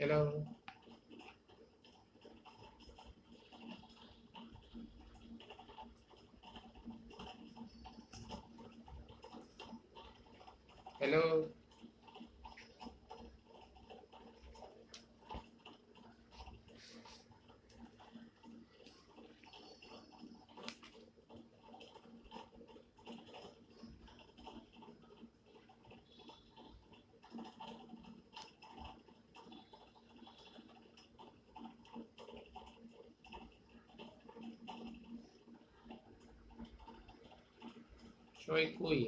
Hello. Hello. সবাই কই?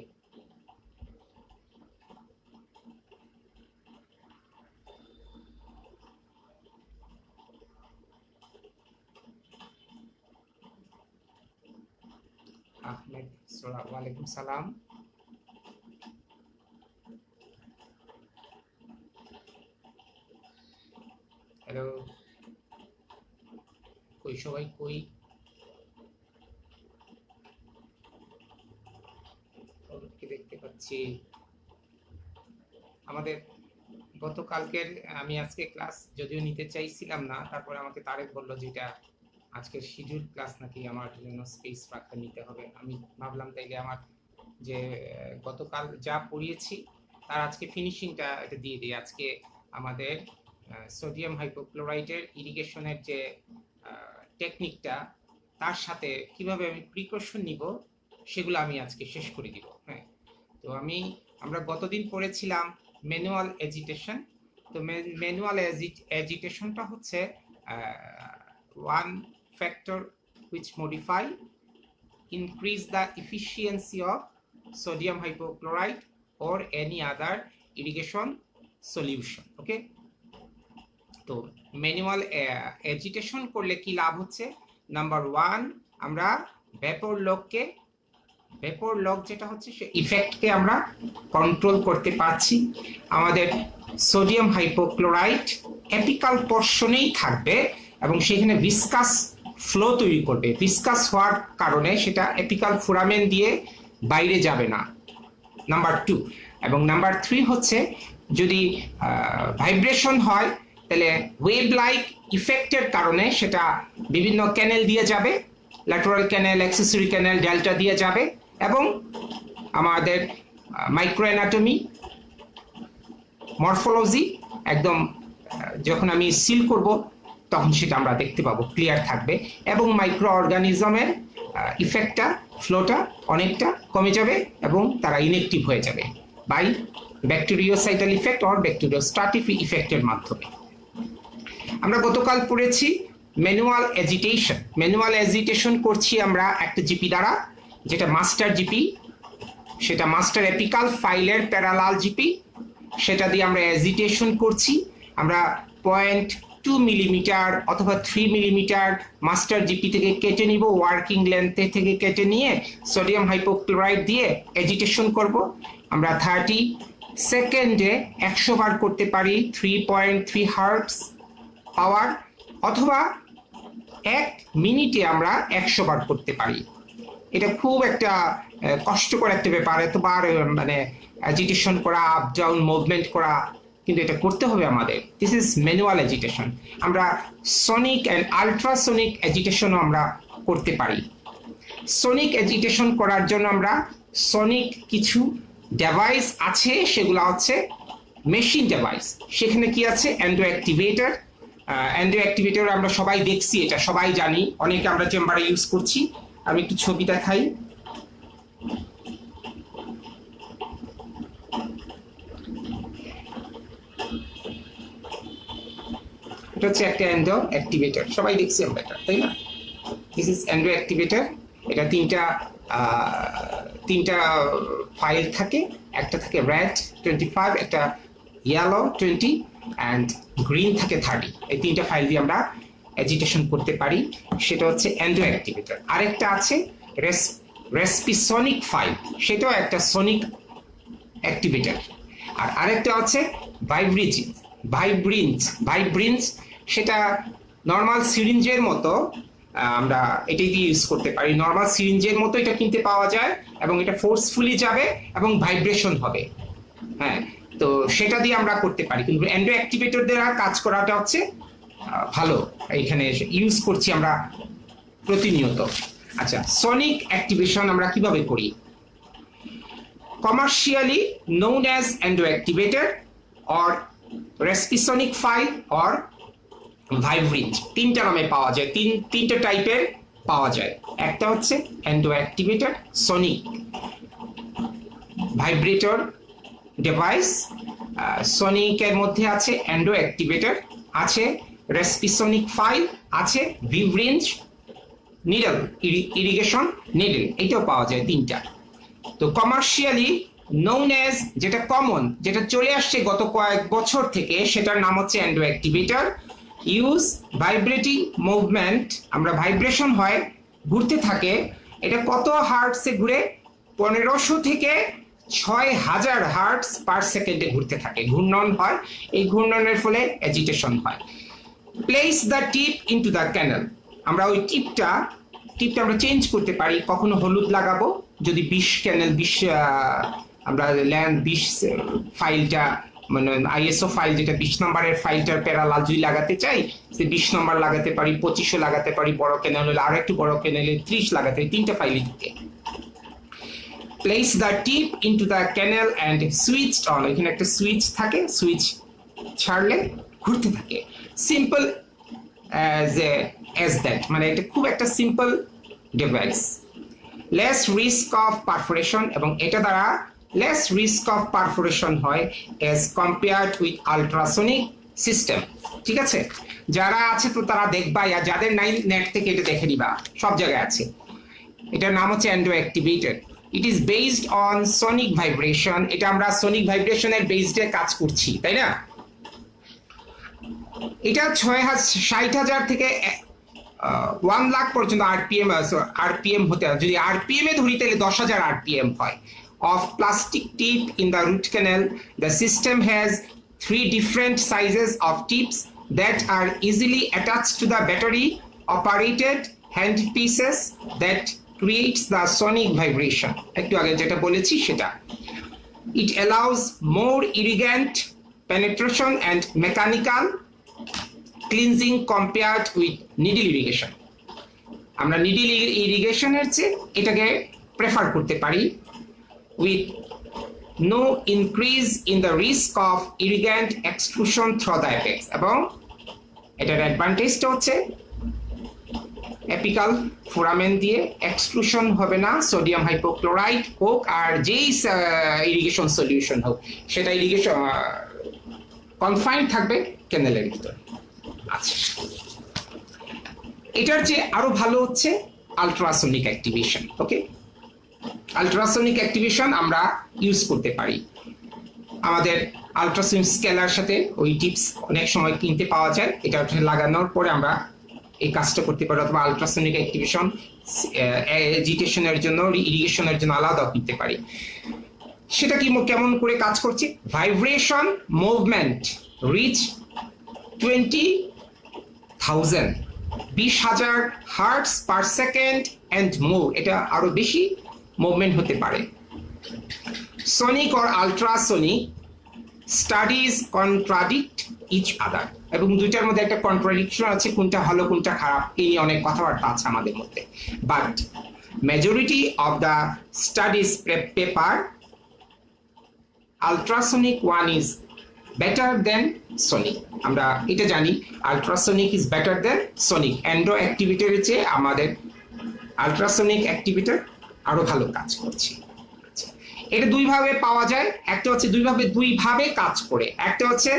আহমেদ সোরা, ওয়ালাইকুম সালাম। হ্যালো, কই সবাই কই? কি দেখতে পাচ্ছি আমাদের গতকালকের, আমি আজকে ক্লাস যদিও নিতে চাইছিলাম না, তারপরে আমাকে তারেক বললো যে এটা আজকের শিডিউল ক্লাস নাকি, আমার জন্য স্পেস রাখতে নিতে হবে। আমি ভাবলাম তাইলে আমার যে গতকাল যা পড়িয়েছি তার আজকে ফিনিশিংটা এটা দিয়ে দিই। আজকে আমাদের সোডিয়াম হাইপোক্লোরাইটের ইরিগেশনের যে টেকনিকটা, তার সাথে কিভাবে আমি প্রিকশন নিব সেগুলো আমি আজকে শেষ করে দিব। হ্যাঁ, তো আমরা গতদিন পড়েছিলাম ম্যানুয়াল এজিটেশন। তো ম্যানুয়াল এজিটেশনটা হচ্ছে one factor which modify increase the efficiency of sodium hypochlorite or any other irrigation solution. Okay, তো ম্যানুয়াল এজিটেশন করলে কি লাভ হচ্ছে? নাম্বার ওয়ান, আমরা ভেপর লক যেটা হচ্ছে সে ইফেক্টকে আমরা কন্ট্রোল করতে পারছি। আমাদের সোডিয়াম হাইপোক্লোরাইট অ্যাপিকাল পোরশনেই থাকবে এবং সেখানে ভিসকাস ফ্লো তৈরি করবে। ভিসকাস হওয়ার কারণে সেটা অ্যাপিকাল ফোরামেন দিয়ে বাইরে যাবে না, নাম্বার টু। এবং নাম্বার থ্রি হচ্ছে, যদি ভাইব্রেশন হয় তাহলে ওয়েভ লাইক ইফেক্টের কারণে সেটা বিভিন্ন ক্যানেল দিয়ে যাবে, ল্যাটারাল ক্যানেল, অ্যাক্সেসরি ক্যানেল, ডেল্টা দিয়ে যাবে এবং আমাদের মাইক্রো অ্যানাটমি, মরফোলজি একদম যখন আমি সিল করব তখন সেটা আমরা দেখতে পাবো, ক্লিয়ার থাকবে এবং মাইক্রো অর্গানিজমের ইফেক্টটা, ফ্লোটা অনেকটা কমে যাবে এবং তারা ইনএক্টিভ হয়ে যাবে বাই ব্যাকটেরিওসাইটাল ইফেক্ট অর ব্যাকটেরিওস্ট্যাটিক ইফেক্টের মাধ্যমে। আমরা গতকাল পড়েছি ম্যানুয়াল এজিটেশন। ম্যানুয়াল এজিটেশন করছি আমরা একটা জিপি দ্বারা, যেটা মাস্টার জিপি, সেটা মাস্টার এপিকাল ফাইলের প্যারালাল জিপি, সেটা দিয়ে আমরা এজিটেশন করছি। আমরা 0.2 মিলিমিটার অথবা 3 মিলিমিটার মাস্টার জিপি থেকে কেটে নিব, ওয়ার্কিং লেন্থে থেকে কেটে নিয়ে সোডিয়াম হাইপোক্লোরাইট দিয়ে এজিটেশন করব। আমরা 30 সেকেন্ডে 100 বার করতে পারি 3.3 হার্টজ পাওয়ার, অথবা 1 মিনিটে আমরা 100 বার করতে পারি। এটা খুব একটা কষ্টকর একটা ব্যাপার, এতবার মানে এজিটেশন করা, আপ ডাউন মুভমেন্ট করা, কিন্তু এটা করতে হবে আমাদের। This is manual agitation. আমরা সনিক অ্যান্ড আলট্রাসনিক এজিটেশনও আমরা করতে পারি। সনিক এজিটেশন করার জন্য আমরা সনিক কিছু ডিভাইস আছে, সেগুলো হচ্ছে মেশিন ডিভাইস। সেখানে কি আছে? Andro activator. অ্যান্ড্রো অ্যাক্টিভেটর আমরা সবাই দেখছি, এটা সবাই জানি, অনেকে আমরা চেম্বারে ইউজ করছি। আমি একটু ছবি দেখাই। এটা হচ্ছে একটা অ্যান্ড্রো অ্যাক্টিভেটর, সবাই দেখছি আমরা এটা, তাই না? This is Andro activator. এটা তিনটা ফাইল থাকে, একটা থাকে রেড 25, একটা ইয়েলো 20 অ্যান্ড গ্রিন থাকে 30। এই তিনটা ফাইল দিয়ে আমরা এজিটেশন করতে পারি, সেটা হচ্ছে অ্যান্ড্রো অ্যাক্টিভেটর। আরেকটা আছে রেসপিসনিক ফাইল, সেটাও একটা সনিক অ্যাক্টিভেটর। আর আরেকটা আছে ভাইব্রিন্স, সেটা নর্মাল সিরিঞ্জের মতো, আমরা এটাই দিয়ে ইউজ করতে পারি। নর্মাল সিরিঞ্জের মতো এটা কিনতে পাওয়া যায় এবং এটা ফোর্সফুলি যাবে এবং ভাইব্রেশন হবে। হ্যাঁ, তো সেটা দিয়ে আমরা করতে পারি, কিন্তু এন্ডো অ্যাক্টিভেটর দ্বারা কাজ করাটা হচ্ছে ভালো, এখানে ইউজ করছি আমরা প্রতিনিয়ত। আচ্ছা, সনিক অ্যাক্টিভেশন আমরা কিভাবে করি? Commercially known as endo activator or Respisonik 5 or Vibrate, তিনটা নামে পাওয়া যায়, তিনটা টাইপের পাওয়া যায়। একটা হচ্ছে endo activator, sonic vibrator device, সনিকের মধ্যে আছে endo activator, আছে Respisonik 5, আছে Vibrate নিডল ইরিগেশন নিডল, এটাও পাওয়া যায় তিনটা। তো কমার্শিয়ালি known as, যেটা কমন, যেটা চলে আসছে গত কয়েক বছর থেকে, সেটার নাম হচ্ছে endo activator. Use vibrating movement, আমরা ভাইব্রেশন হয়, ঘুরতে থাকে। এটা কত হার্টসে ঘুরে? 1500 থেকে 6000 হার্টস পার সেকেন্ডে ঘুরতে থাকে, ঘূর্ণন হয়। এই ঘূর্ণনের ফলে অ্যাজিটেশন হয়। Place the tip into the ক্যানেল, আমরা ওই টিপটা আমরা চেঞ্জ করতে পারি। কখনো হলুদ লাগাবো, যদি 20 ক্যানেল 20 আমরা ল্যান্ড 20 ফাইলটা, মানে আইএসও ফাইল যেটা 20 নম্বরের ফাইলটার প্যারালাল যদি লাগাতে চাই, সে 20 নম্বর লাগাতে পারি, 2500 লাগাতে পারি। বড় ক্যানেল হলে আর একটু বড় ক্যানেলে 30 লাগাতে পারি, তিনটা ফাইলে দিতে। Place the tip into the canal and switched on, এখানে একটা সুইচ থাকে, সুইচ ছাড়লে ঘুরতে থাকে। সিম্পল as that, মানে এটা খুব একটা simple device. Less risk of perforation, এবং এটা দ্বারা লেস রিস্ক অফ পারফোরেশন হয় as compared with ultrasonic system. ঠিক আছে, যারা আছে তো তারা দেখবা, আর যাদের নাই নেট থেকে এটা দেখে নিবা, সব জায়গায় আছে। এটার নাম হচ্ছে endo activator. It is based on Sonic vibration, এটা আমরা সনিক ভাইব্রেশনের বেসডে কাজ করছি, তাই না? এটা 60,000 থেকে 1 লাখ পর্যন্ত আরপিএম হতে হয়। যদি আরপিএম এ ধরি তাহলে 10,000 আরপিএম হয়। Of plastic tip in the root canal, the system has 3 different sizes of tips that are easily attached to the battery operated hand pieces that creates the sonic vibration. একটু আগে যেটা বলেছি সেটা। It allows more irrigant penetration and mechanical cleansing compared with needle irrigation. আমরা needle ইরিগেশনের চেয়ে এটাকে prefer করতে পারি। with no increase in the risk of irrigant exclusion through the apex, এবং এটার অ্যাডভান্টেজটা হচ্ছে এপিক্যাল ফোরামেন দিয়ে এক্সক্লুশন হবে না। সোডিয়াম হাইপোক্লোরাইড হোক আর যেই ইরিগেশন সলিউশন হোক, সেটা ইরিগেশন কনফাইন্ড থাকবে ক্যানেলের ভিতরে। আচ্ছা, এটার যে আরো ভালো হচ্ছে আলট্রাসনিক অ্যাক্টিভেশন। ওকে, আলট্রাসনিক অ্যাক্টিভেশন আমরা ইউজ করতে পারি। আমাদের আলট্রাসনিক স্কেলার সাথে ওই টিপস অনেক সময় কিনতে পাওয়া যায়, এটা লাগানোর পরে আমরা এই কাজটা করতে পারি। অথবা আলট্রাসনিক অ্যাক্টিভেশন এজিটেশনের জন্য, ইরিগেশনের জন্য আলাদা কিনতে পারি। সেটা কি কেমন করে কাজ করছে? Vibration movement reach 20,000 hertz per second and more, এটা আরো বেশি মুভমেন্ট হতে পারে। Sonic or ultrasonic studies contradict each other, এবং দুইটার মধ্যে একটা কন্ট্রাডিকশন আছে, কোনটা ভালো কোনটা খারাপ, এই নিয়ে অনেক কথাবার্তা আছে আমাদের মধ্যে। But majority of the studies paper ultrasonic one is better than sonic. আমরা এটা জানি, ultrasonic is better than sonic. Endo অ্যাক্টিভেটরের চেয়ে আমাদের আলট্রাসনিক অ্যাক্টিভেটর আরো ভালো কাজ করছে। এটা দুইভাবে পাওয়া যায়, একটা হচ্ছে দুইভাবে কাজ করে। একটা হচ্ছে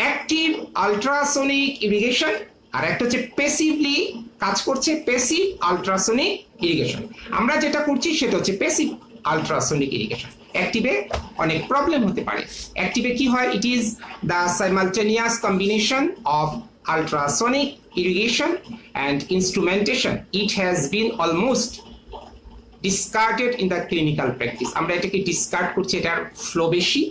অ্যাক্টিভ আলট্রাসনিক ইরিগেশন, আর একটা হচ্ছে প্যাসিভলি কাজ করছে প্যাসিভ আলট্রাসনিক ইরিগেশন। আমরা যেটা করছি সেটা হচ্ছে প্যাসিভ আলট্রাসনিক ইরিগেশন। অ্যাক্টিভে অনেক প্রবলেম হতে পারে। অ্যাক্টিভে কি হয়? It is the simultaneous combination of ultrasonic irrigation and instrumentation. It has been almost discarded in the clinical practice. আমরা এটাকে ডিসকার্ড করছি, এটার ফ্লো বেশি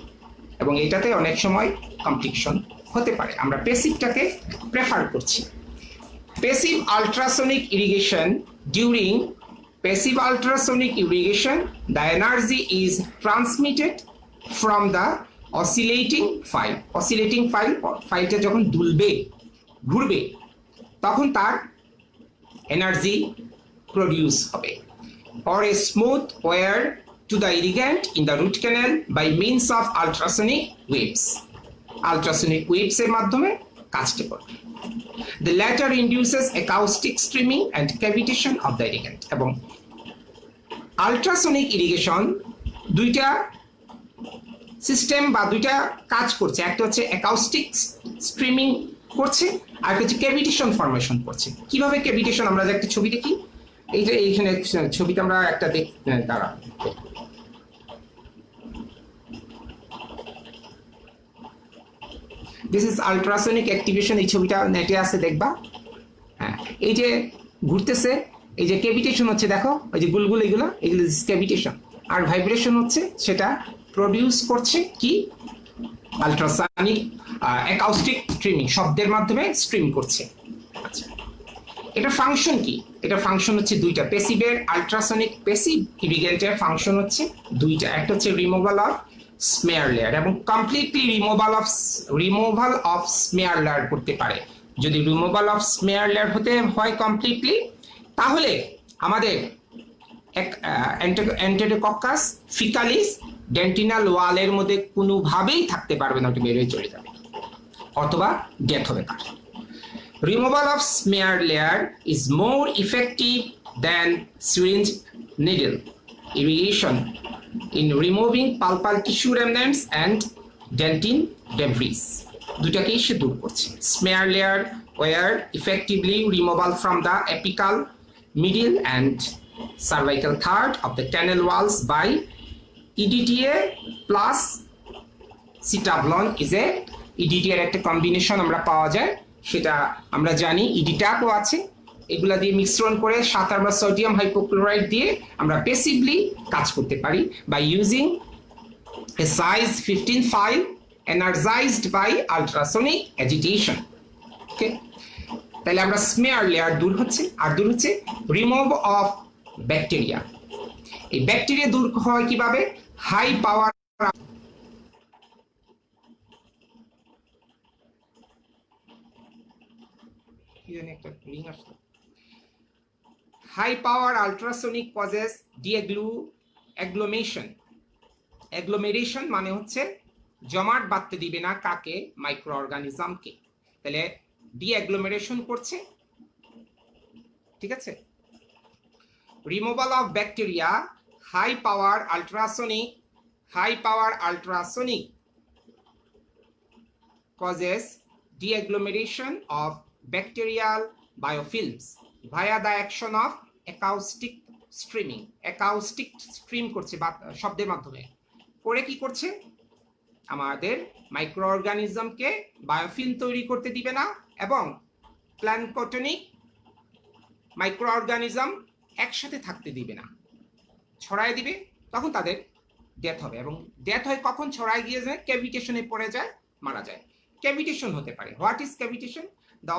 এবং এটাতে অনেক সময় কমপ্লিকেশন হতে পারে। আমরা প্যাসিভটাকে প্রেফার করছি। Passive ultrasonic irrigation, during passive ultrasonic irrigation, the energy is transmitted from the oscillating file. Oscillating ফাইলটা যখন দুলবে, ঘুরবে, তখন তার এনার্জি প্রডিউস হবে। or a smooth wear to the irrigant in the root canal by means of ultrasonic waves। Ultrasonic waves এর মাধ্যমে কাজটি করবে। The latter induces acoustic streaming and cavitation of the irrigant। এবং আলট্রাসনিক ইরিগেশন দুইটা system বা দুইটা কাজ করছে। একটা হচ্ছে অ্যাকাউস্টিক স্ট্রিমিং করছে, আর হচ্ছে ক্যাভিটেশন ফরমেশন করছে। কিভাবে ক্যাভিটেশন, আমরা যে একটা ছবি দেখি, এই যে এইখানে ছবিতে আমরা একটা দাঁড়া, দিস ইজ আলট্রাসনিক অ্যাক্টিভেশন। এই ছবিটা নেটে আছে, দেখবা। হ্যাঁ, এই যে ঘুরতেছে, এই যে ক্যাভিটেশন হচ্ছে, দেখো ওই যে গুলগুলো, এগুলো ক্যাভিটেশন। আর ভাইব্রেশন হচ্ছে, সেটা প্রডিউস করছে কি, আলট্রাসনিক অ্যাকাউস্টিক স্ট্রিমিং, শব্দের মাধ্যমে স্ট্রিম করছে। আচ্ছা, এটা ফাংশন কি? এটা ফাংশন হচ্ছে দুইটা। প্যাসিভের আলট্রাসনিক প্যাসিভ ইরিগেন্টের ফাংশন হচ্ছে দুইটা। একটা হচ্ছে রিমুভাল অফ স্মেয়ার লেয়ার, এবং completely removal of smear layer করতে পারে। যদি রিমুভাল অফ স্মেয়ার লেয়ার হতে হয় কমপ্লিটলি, তাহলে আমাদের এন্টেরোকক্কাস ফিকালিস ডেন্টিনাল ওয়ালের মধ্যে কোনোভাবেই থাকতে পারবে না, ওটা বেরিয়ে চলে যাবে, অথবা ডেথ হবে তার। Removal of smear layer is more effective than syringe needle irrigation in removing pulpal tissue remnants and dentin debris। দুটাকেই সে দূর করছে। Smear layer were effectively removal from the apical, middle and cervical third of the canal walls by EDTA plus citabulin is a EDTA এর একটা combination আমরা পাওয়া যায়, সেটা আমরা জানি। ইডিটাকও আছে, এগুলা দিয়ে মিশ্রণ করে 7 আমরা সোডিয়াম হাইপোক্লোরাইড দিয়ে আমরা প্যাসিভলি কাজ করতে পারি by using a size 15 file energised by ultrasonic agitation. Okay, তাহলে আমরা স্মেয়ার লেয়ার দূর হচ্ছে, আর দূর হচ্ছে রিমুভ অফ ব্যাকটেরিয়া। এই ব্যাকটেরিয়া দূর হয় কিভাবে? High power high power ultrasonic causes agglomeration। agglomeration মানে হচ্ছে জমাট বাঁধতে দিবে না, কাকে? মাইক্রো অর্গানিজমকে। তাহলে ডিঅ্যাগ্লোমেরেশন করছে, ঠিক আছে। Removal of bacteria, high power ultrasonic causes deagglomeration of bacterial biofilms via the action of acoustic streaming। acoustic stream করছে শব্দের মাধ্যমে, করে কি করছে? আমাদের মাইক্রো অর্গানিজমকে বায়োফিল্ম তৈরি করতে দিবে না, এবং প্ল্যানকোটনিক মাইক্রো অর্গানিজম একসাথে থাকতে দিবে না, ছড়ায় দিবে, তখন তাদের ডেথ হবে। এবং ডেথ হয় কখন? ছড়ায় গিয়ে যায়, ক্যাভিটেশনে পড়ে যায়, মারা যায়। ক্যাভিটেশন হতে পারে। What is cavitation? The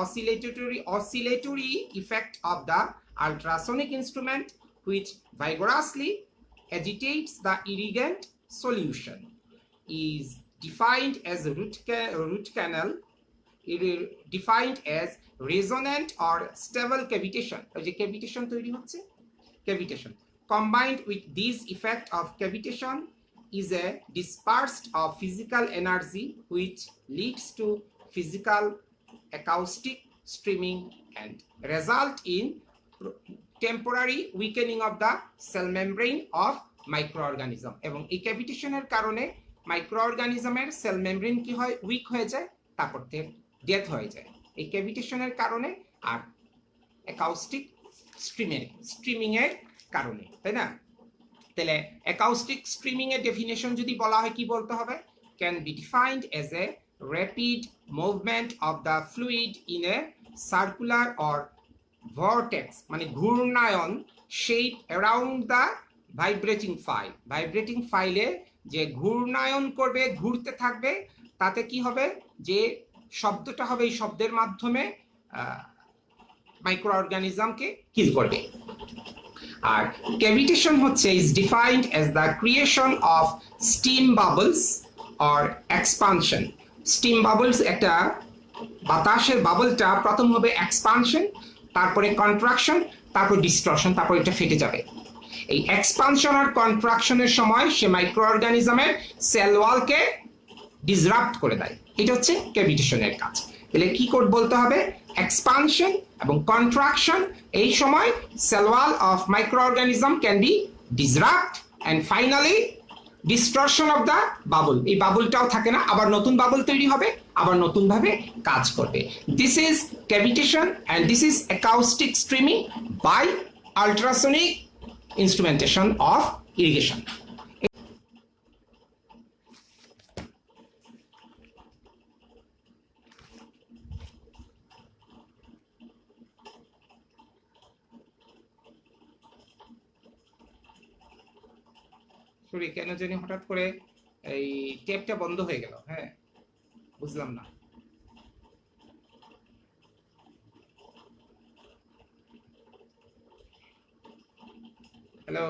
oscillatory effect of the ultrasonic instrument which vigorously agitates the irrigant solution is defined as root canal, defined as resonant or stable cavitation। ওই যে cavitation তৈরি হচ্ছে, cavitation combined with this effect of cavitation is a dispersed of physical energy which leads to physical acoustic streaming and result in temporary weakening of the cell membrane of microorganism। এবং এই ক্যাভিটেশনের কারণে মাইক্রোঅর্গানিজমের cell membrane কি হয়? Week হয়ে যায়, তারপর death হয়ে যায় এই ক্যাভিটেশনের কারণে, আর অ্যাকাউস্টিক স্ট্রিমিং এর কারণে, তাই না? তাহলে অ্যাকাউস্টিক স্ট্রিমিং এর ডেফিনেশন যদি বলা হয়, কি বলতে হবে? Can be defined as a rapid movement of the fluid in a circular or vortex মানে ঘূর্ণায়ন shape around the vibrating file। Vibrating ফাইলে যে ঘূর্ণায়ন করবে, ঘুরতে থাকবে, তাতে কি হবে? যে শব্দটা হবে, এই শব্দের মাধ্যমে মাইক্রো অর্গানিজমকে কিল করবে। আর ক্যাভিটেশন হচ্ছে is defined as the creation of steam bubbles or expansion. Steam bubbles একটা বাতাসের বাবলটা প্রথম হবে এক্সপানশন, তারপরে কন্ট্রাকশন, তারপর ডিস্টরশন, তারপর এটা ফেটে যাবে। এই এক্সপানশন আর কন্ট্রাকশনের সময় সে মাইক্রো অর্গানিজমের সেল ওয়ালকে ডিসরাপ্ট করে দেয়। এটা হচ্ছে ক্যাভিটেশনের কাজ। তাহলে কি কোড বলতে হবে? এক্সপানশন এবং কন্ট্রাকশন, এই সময় cell wall of micro organism can be disrupt, and finally distortion of the bubble. এই বাবলটাও থাকে না, আবার নতুন বাবল তৈরি হবে, আবার নতুন ভাবে কাজ করবে। This is cavitation and this is acoustic streaming by ultrasonic instrumentation of irrigation. Sorry, কেন জানি হঠাৎ করে এই ট্যাপটা বন্ধ হয়ে গেল। হ্যাঁ, বুঝলাম না। হ্যালো,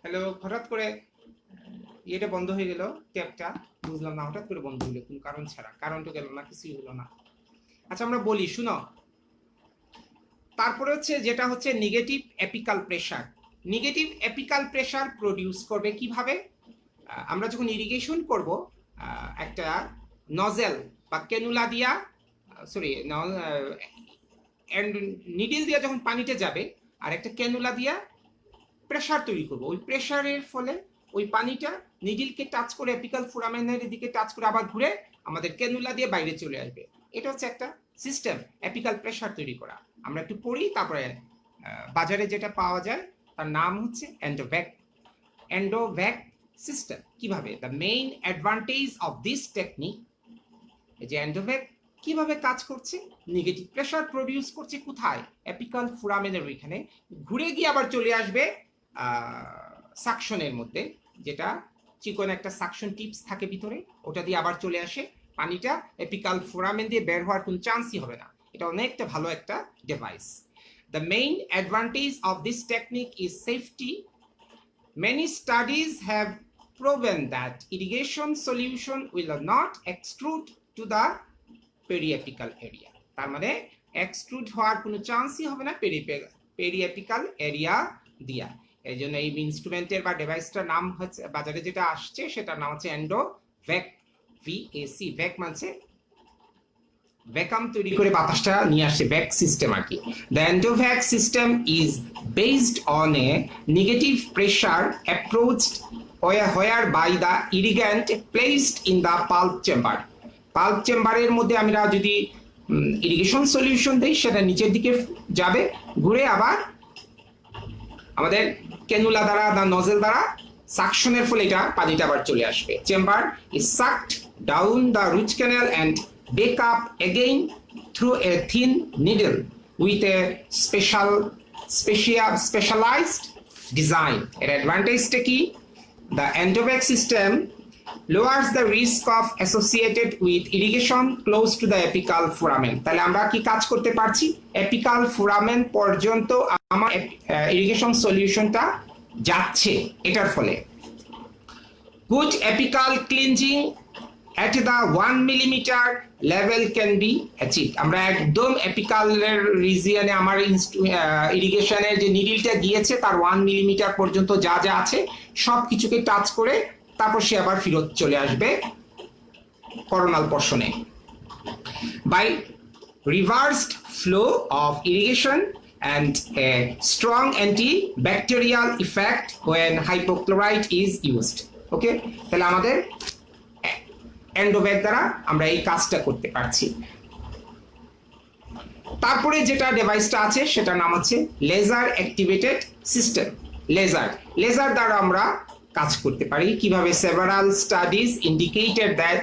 হ্যালো, হঠাৎ করে এটা বন্ধ হয়ে গেল ট্যাপটা, বুঝলাম না হঠাৎ করে বন্ধ হলো কোন কারণ ছাড়া। কারণ তো গেল না, কিছুই হলো না। আচ্ছা, আমরা বলি, শুনো। তারপরে হচ্ছে যেটা হচ্ছে negative apical pressure. Negative apical pressure produce করবে কিভাবে? আমরা যখন ইরিগেশন করব, একটা নজেল বা ক্যানুলা দিয়া, সরি, নিডল দিয়া যখন পানিতে যাবে, আর একটা ক্যানুলা দিয়া প্রেসার তৈরি করব। ওই প্রেসারের ফলে ওই পানিটা নিডলকে টাচ করে এপিক্যাল ফোরামেনের দিকে টাচ করে আবার ঘুরে আমাদের ক্যানুলা দিয়ে বাইরে চলে আসবে। এটা হচ্ছে একটা সিস্টেম, এপিক্যাল প্রেসার তৈরি করা। আমরা একটু পড়ি, তারপরে বাজারে যেটা পাওয়া যায় তার নাম হচ্ছে এন্ডোভ্যাক। এন্ডোভ্যাক সিস্টেম কিভাবে? The main advantage of this technique, এই যে এন্ডোভ্যাক কিভাবে কাজ করছে, নেগেটিভ প্রেসার প্রডিউস করছে কোথায়? এপিক্যাল ফোরামেনের ওইখানে, ঘুরে গিয়ে আবার চলে আসবে সাকশনের মধ্যে, যেটা চিকন একটা সাকশন টিপস থাকে ভিতরে, ওটা দিয়ে আবার চলে আসে। পানিটা এপিক্যাল ফোরামেন দিয়ে বের হওয়ার কোনো চান্সই হবে না। এটা অনেকটা ভালো একটা device. The main advantage of this technique is safety. Many studies have proven that irrigation solution will not extrude to the periapical area. তার মানে এক্সট্রুড হওয়ার কোনো চান্সই হবে না পেরিয়াপিক্যাল এরিয়া দিয়া। এই জন্য এই ইনস্ট্রুমেন্টের বা ডিভাইসটার নাম হচ্ছে, বাজারে যেটা আসছে সেটার নাম হচ্ছে এন্ডোভ্যাক, VAC। ভ্যাক মানে ভ্যাকাম তৈরি করে বাতাসটা নিয়ে আসছে, ভ্যাক সিস্টেম আর কি। The EndoVac system is based on a negative pressure approach where by the irrigant placed in the pulp chamber. Pulp চেম্বারের মধ্যে আমরা যদি ইরিগেশন সলিউশন দেই, সেটা নিচের দিকে যাবে, ঘুরে আবার আমাদের ক্যানুলা দ্বারা বা নজেল দ্বারা সাকশনের ফলে এটা পানিটা আবার চলে আসবে। Chamber is sucked down the root canal and back up again through a thin needle with a specialised design. এর অ্যাডভান্টেজটা কি? The Endovac system lowers the risk of associated with irrigation close to the apical foramen. তাহলে আমরা কি কাজ করতে পারছি? Apical foramen পর্যন্ত আমার ইরিগেশন সলিউশনটা যাচ্ছে এটার ফলে। Good apical cleansing at the 1 millimeter level can be achieved. আমরা একদম এপিক্যালের রিজিয়নে আমার ইরিগেশনের যে নিডলটা গিয়েছে তার 1 মিলিমিটার পর্যন্ত যা যা আছে সব কিছুকে টাচ করে তারপর সে আবার ফিরত চলে আসবে করোনাল পোর্শনে। By reversed flow of irrigation and a strong antibacterial effect when hypochlorite is used. Okay, তাহলে আমাদের এন্ডোভ্যাক দ্বারা আমরা এই কাজটা করতে পারছি। তারপরে যেটা ডিভাইসটা আছে সেটার নাম হচ্ছে লেজার অ্যাক্টিভেটেড সিস্টেম। লেজার দ্বারা আমরা কাজ করতে পারি কিভাবে? Several studies indicated that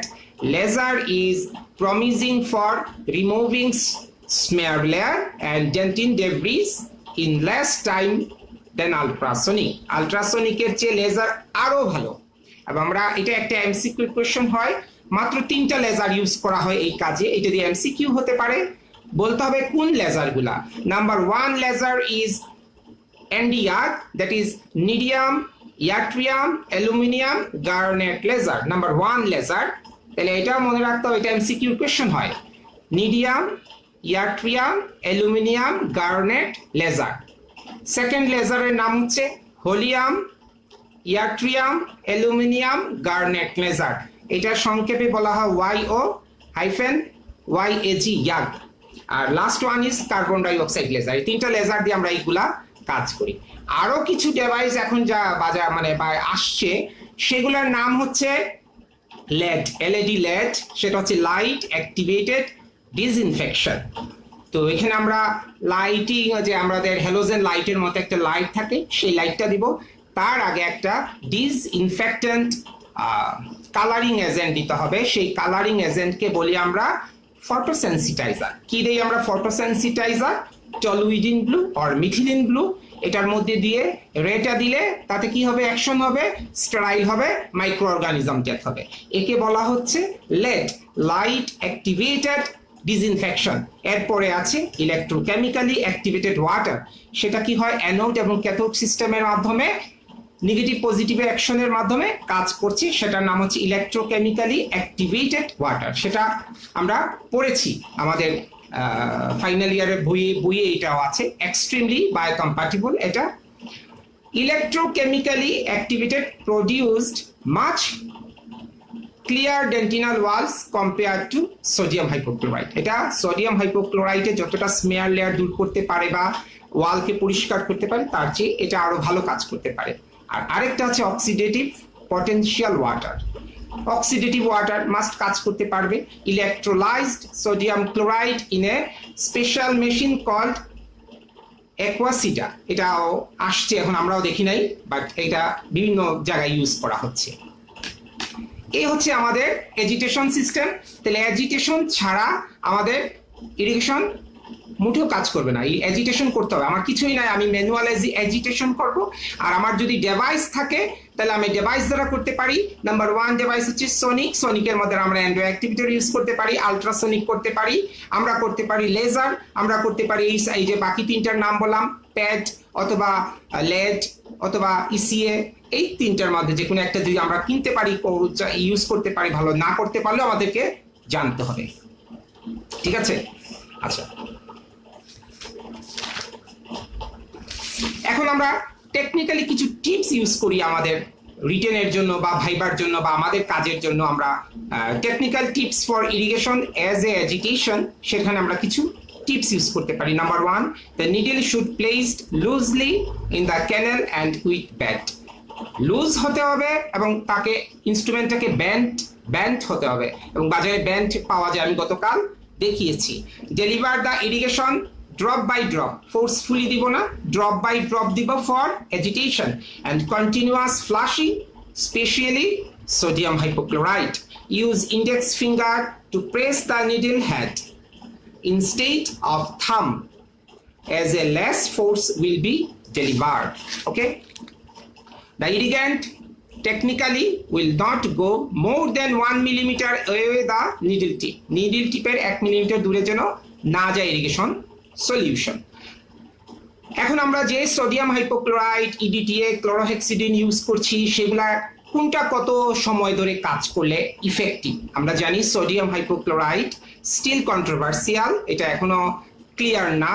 laser is promising for removing smear layer and dentin debris in less time than ultrasonic. আলট্রাসনিকের চেয়ে লেজার আরো ভালো। এবং আমরা এটা একটা এমসিকিউ কোশ্চেন হয়, মাত্র 3টা লেজার ইউজ করা হয় এই কাজে। এটা দিয়ে এমসিকিউ হতে পারে, বলতে হবে কোন লেজারগুলা। Number 1 laser is NdY, that is neodymium yttrium aluminium garnet laser. Number 1 laser, তাহলে এটা মনে রাখতে হবে, এটা এমসিকিউ কোশ্চেন হয়। Neodymium yttrium aluminium garnet laser. Second লেজারের নাম হচ্ছে holmium yttrium aluminium garnet laser. এটা সংক্ষেপে বলা হয় YO-YAG ইয়াগ। আর last one is carbon dioxide laser. এই 3টা লেজার দিয়ে আমরা এইগুলা কাজ করি। আরো কিছু ডিভাইস এখন যা বাজার মানে আসছে, সেগুলোর নাম হচ্ছে লেড, এলইডি লেড। সেটা হচ্ছে লাইট অ্যাক্টিভেটেড ডিসইনফেকশন। তো এখানে আমরা লাইটিং, যে আমাদের হ্যালোজেন লাইটের মতো একটা লাইট থাকে, সেই লাইটটা দিব। তার আগে একটা ডিসইনফেক্টেন্ট কালারিং এজেন্ট দিতে হবে। সেই কালারিং এজেন্টকে বলি আমরা ফটোসেন্সিটাইজার। কি দেই আমরা photosensitiser? Toluidine blue or methylene blue. এটার মধ্যে দিয়ে রেটা দিলে তাতে কি হবে? অ্যাকশন হবে, স্টেরাইল হবে, মাইক্রো অর্গানিজম ডেথ হবে। একে বলা হচ্ছে লেড, লাইট অ্যাক্টিভেটেড ডিসইনফেকশন। এরপরে আছে ইলেকট্রোকেমিক্যালি অ্যাক্টিভেটেড ওয়াটার। সেটা কি হয়? অ্যানোড এবং ক্যাথোড সিস্টেমের মাধ্যমে নেগেটিভ পজিটিভের অ্যাকশনের মাধ্যমে কাজ করছে। সেটার নাম হচ্ছে ইলেকট্রোকেমিক্যালি অ্যাক্টিভেটেড ওয়াটার। সেটা আমরা পড়েছি আমাদের ফাইনাল ইয়ারের বইয়ে এটাও আছে। Extremely biocompatible. এটা electrochemically activated produced much clear dentinal walls compare to sodium hypochloride. এটা সোডিয়াম হাইপোক্লোরাইডে যতটা স্মেয়ার লেয়ার দূর করতে পারে বা ওয়ালকে পরিষ্কার করতে পারে, তার চেয়ে এটা আরো ভালো কাজ করতে পারে। আর আরেকটা আছে oxidative potential water. Oxidative water must কাজ করতে পারবে electrolysed sodium chloride in a special machine called aquacita. এটাও আসছে, এখন আমরাও দেখি নাই, বাট এটা বিভিন্ন জায়গায় ইউজ করা হচ্ছে। এই হচ্ছে আমাদের এজিটেশন সিস্টেম। তাহলে এজিটেশন ছাড়া আমাদের ইরিগেশন মুঠেও কাজ করবে না। এই এজিটেশন করতে হবে। আমার কিছুই নাই, আমি ম্যানুয়াল এজিটেশন করব। আর আমার যদি ডিভাইস থাকে, তাহলে আমি ডিভাইস দ্বারা করতে পারি। নাম্বার 1 ডিভাইস হচ্ছে সোনিক। সোনিকের মধ্যে আমরা অ্যান্ড্রয়েড অ্যাক্টিভেটর ইউজ করতে পারি, আলট্রাসোনিক করতে পারি, আমরা করতে পারি লেজার, আমরা করতে পারি এই যে বাকি 3টার নাম বললাম, প্যাড অথবা লেড অথবা ইসিএ। এই 3টার মধ্যে যে কোনো একটা যদি আমরা কিনতে পারি, ইউজ করতে পারি, ভালো না করতে পারলেও আমাদেরকে জানতে হবে। ঠিক আছে? আচ্ছা, এখন আমরা টেকনিক্যালি কিছু টিপস ইউজ করি আমাদের রিটেনের জন্য বা ভাইবার জন্য বা আমাদের কাজের জন্য। আমরা technical tips for irrigation as a agitation, সেখানে আমরা কিছু টিপস ইউজ করতে পারি। Number 1, the needle should placed loosely in the canal and with bat. Loose হতে হবে এবং তাকে ইনস্ট্রুমেন্টটাকে ব্যান্ড হতে হবে, এবং বাজারে ব্যান্ড পাওয়া যায়, আমি গতকাল দেখিয়েছি। Deliver the irrigation drop by drop, forcefully দিব না, drop by drop দিব for agitation, and continuous flushing, especially sodium hypochlorite. Use index finger to press the needle head instead of thumb, as a less force will be delivered. Okay, the irrigant technically will not go more than 1 millimeter away the needle tip. Needle tipের 1 millimetre দূরে যেন না যায় irrigation solution. এখন আমরা যে sodium hypochlorite, EDTA, ক্লোরোহেক্সিডিন use করছি, সেগুলা কোনটা কত সময় ধরে কাজ করলে ইফেক্টিভ? আমরা জানি সোডিয়াম হাইপোক্লোরাইড স্টিল কন্ট্রোভার্সিয়াল, এটা এখনো ক্লিয়ার না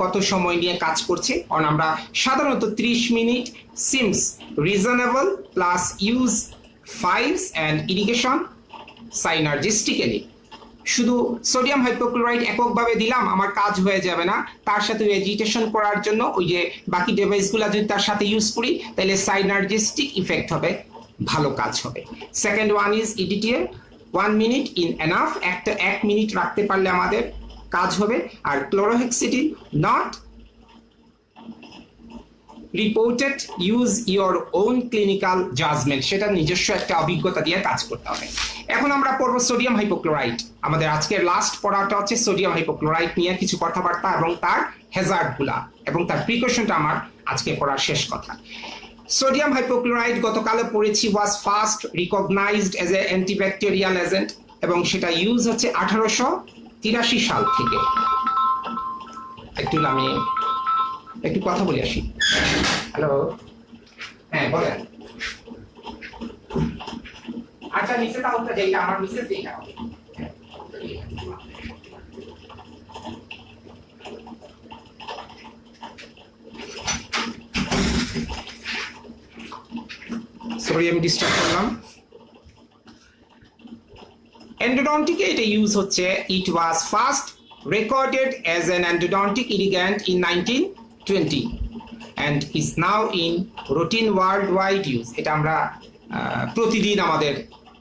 কত সময় নিয়ে কাজ করছে। কারণ আমরা সাধারণত 30 minute seems reasonable, plus use files and irrigation synergistically. শুধু সোডিয়াম হাইপোক্লোরাইড এককভাবে দিলাম, আমার কাজ হয়ে যাবে না। তার সাথে এজিটেশন করার জন্য ওই যে বাকি ডিভাইসগুলো যদি তার সাথে ইউজ করি, তাহলে সাইনার্জিস্টিক ইফেক্ট হবে, ভালো কাজ হবে। Second one is EDTA, 1 minute in enough, 1 minute রাখতে পারলে আমাদের কাজ হবে। আর chlorhexidine not reported, use your own clinical judgement, সেটা নিজস্ব একটা অভিজ্ঞতা দিয়ে কাজ করতে হবে। এখন আমরা পড়বো সোডিয়াম হাইপোক্লোরাইড। আমাদের আজকের লাস্ট পড়াটা হচ্ছে সোডিয়াম হাইপোক্লোরাইড নিয়ে কিছু কথাবার্তা এবং তার হ্যাজার্ড গুলা এবং তার প্রিকশনটা আমার আজকে পড়ার শেষ কথা। সোডিয়াম হাইপোক্লোরাইড গতকালে পড়েছি was first recognised as a antibacterial agent এবং সেটা ইউজ হচ্ছে 1883 সাল থেকে। আমি একটু কথা বলে আসি। হ্যালো, হ্যাঁ বলেন। আচ্ছা নিচে তাহলে যেটা আমার নিচে যেটা সরি আমি ডিস্টার্ব করলাম। এন্ডোডন্টিকে এটা ইউজ হচ্ছে, it was first recorded as an endodontic irrigant in 1920 and is now in routine worldwide use. এটা আমরা প্রতিদিন আমাদের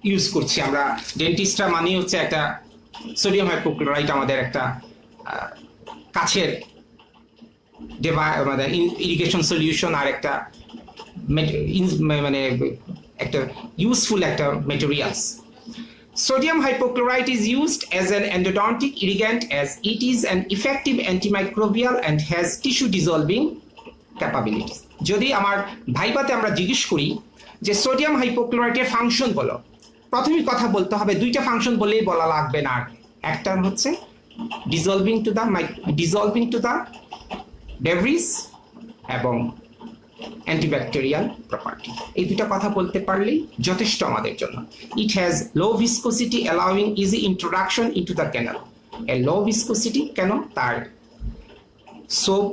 ইউজ করছি। আমরা ডেন্টিস্টরা মানে হচ্ছে একটা সোডিয়াম হাইপোক্লোরাইড আমাদের একটা কাছের আমাদের ইরিগেশন সলিউশন আর একটা মানে একটা ইউজফুল একটা materials. Sodium hypochlorite is used as an endodontic irrigant as it is an effective antimicrobial and has tissue dissolving capabilities. যদি আমার ভাইবাতে আমরা জিজ্ঞেস করি যে সোডিয়াম হাইপোক্লোরাইটের ফাংশন বলো, প্রথমেই কথা বলতে হবে দুইটা ফাংশন বলেই বলা লাগবে না। একটা হচ্ছে dissolving to the debris এবং অ্যান্টিব্যাকটেরিয়াল প্রপার্টি। এই দুটো কথা বলতে পারলেই যথেষ্ট আমাদের জন্য। It has low viscosity allowing easy introduction into the canal. A low viscosity কেন? তার সোপ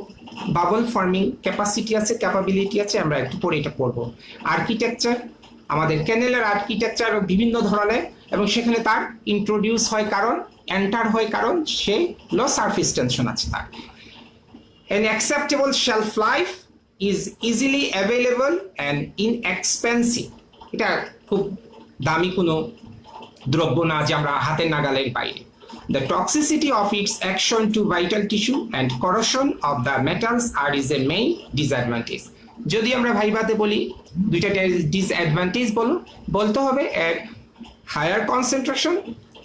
বাবল ফর্মিং ক্যাপাসিটি আছে, ক্যাপাবিলিটি আছে। আমরা একটু পরে এটা পড়বো। আর্কিটেকচার, আমাদের ক্যানেলের আর্কিটেকচার বিভিন্ন ধরনের এবং সেখানে তার ইন্ট্রোডিউস হয় কারণ, এন্টার হয় কারণ সে লো সারফেস টেনশন আছে তার। An acceptable shelf life is easily available and inexpensive. এটা খুব দামি কোনো দ্রব্য না যে আমরা হাতের নাগালের বাইরে। The toxicity of its action to vital tissue and corrosion of the metals are is a main disadvantage. যদি আমরা ভাইবাতে বলি দুইটা ডিসঅ্যাডভান্টেজ বলতে হবে, এর হায়ার কনসেন্ট্রেশন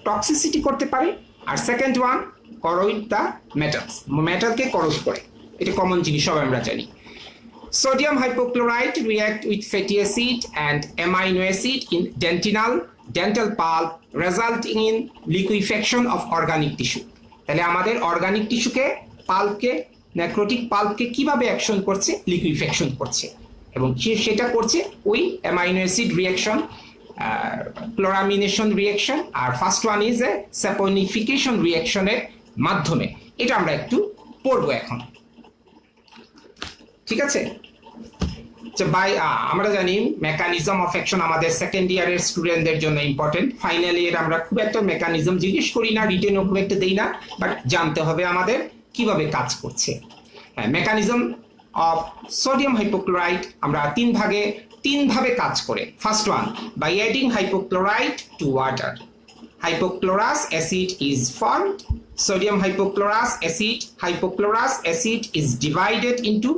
টক্সিসিটি করতে পারে, আর সেকেন্ড ওয়ান করোড দ্য মেটালস, মেটালকে করোড করে। এটা কমন জিনিস, সব আমরা জানি। Sodium hypochlorite react with fatty acid and amino acid in dental pulp resulting in liquefaction of organic tissue. তাহলে আমাদের অর্গানিক টিস্যুকে পাল্পকে নেক্রোটিক পাল্পকে কিভাবে অ্যাকশন করছে? লিকুইফেকশন করছে এবং সেটা করছে ওই amino acid reaction, chloramination reaction, আর first one is a saponification রিঅ্যাকশনের মাধ্যমে। এটা আমরা একটু পড়বো এখন, ঠিক আছে? আমরা জানি মেকানিজম অফ অ্যাকশন আমাদের সেকেন্ড ইয়ারের স্টুডেন্টদের জন্য ইম্পর্টেন্ট। ফাইনাল ইয়ার আমরা খুব একটা মেকানিজম জিজ্ঞেস করি না, রিটেনও খুব একটা দেই না, বাট জানতে হবে আমাদের কিভাবে কাজ করছে। হ্যাঁ, মেকানিজম অফ সোডিয়াম হাইপোক্লোরাইট আমরা তিন ভাবে কাজ করে। First one, by adding hypochlorite to water, hypochlorous acid is formed. Sodium hypochlorous acid is divided into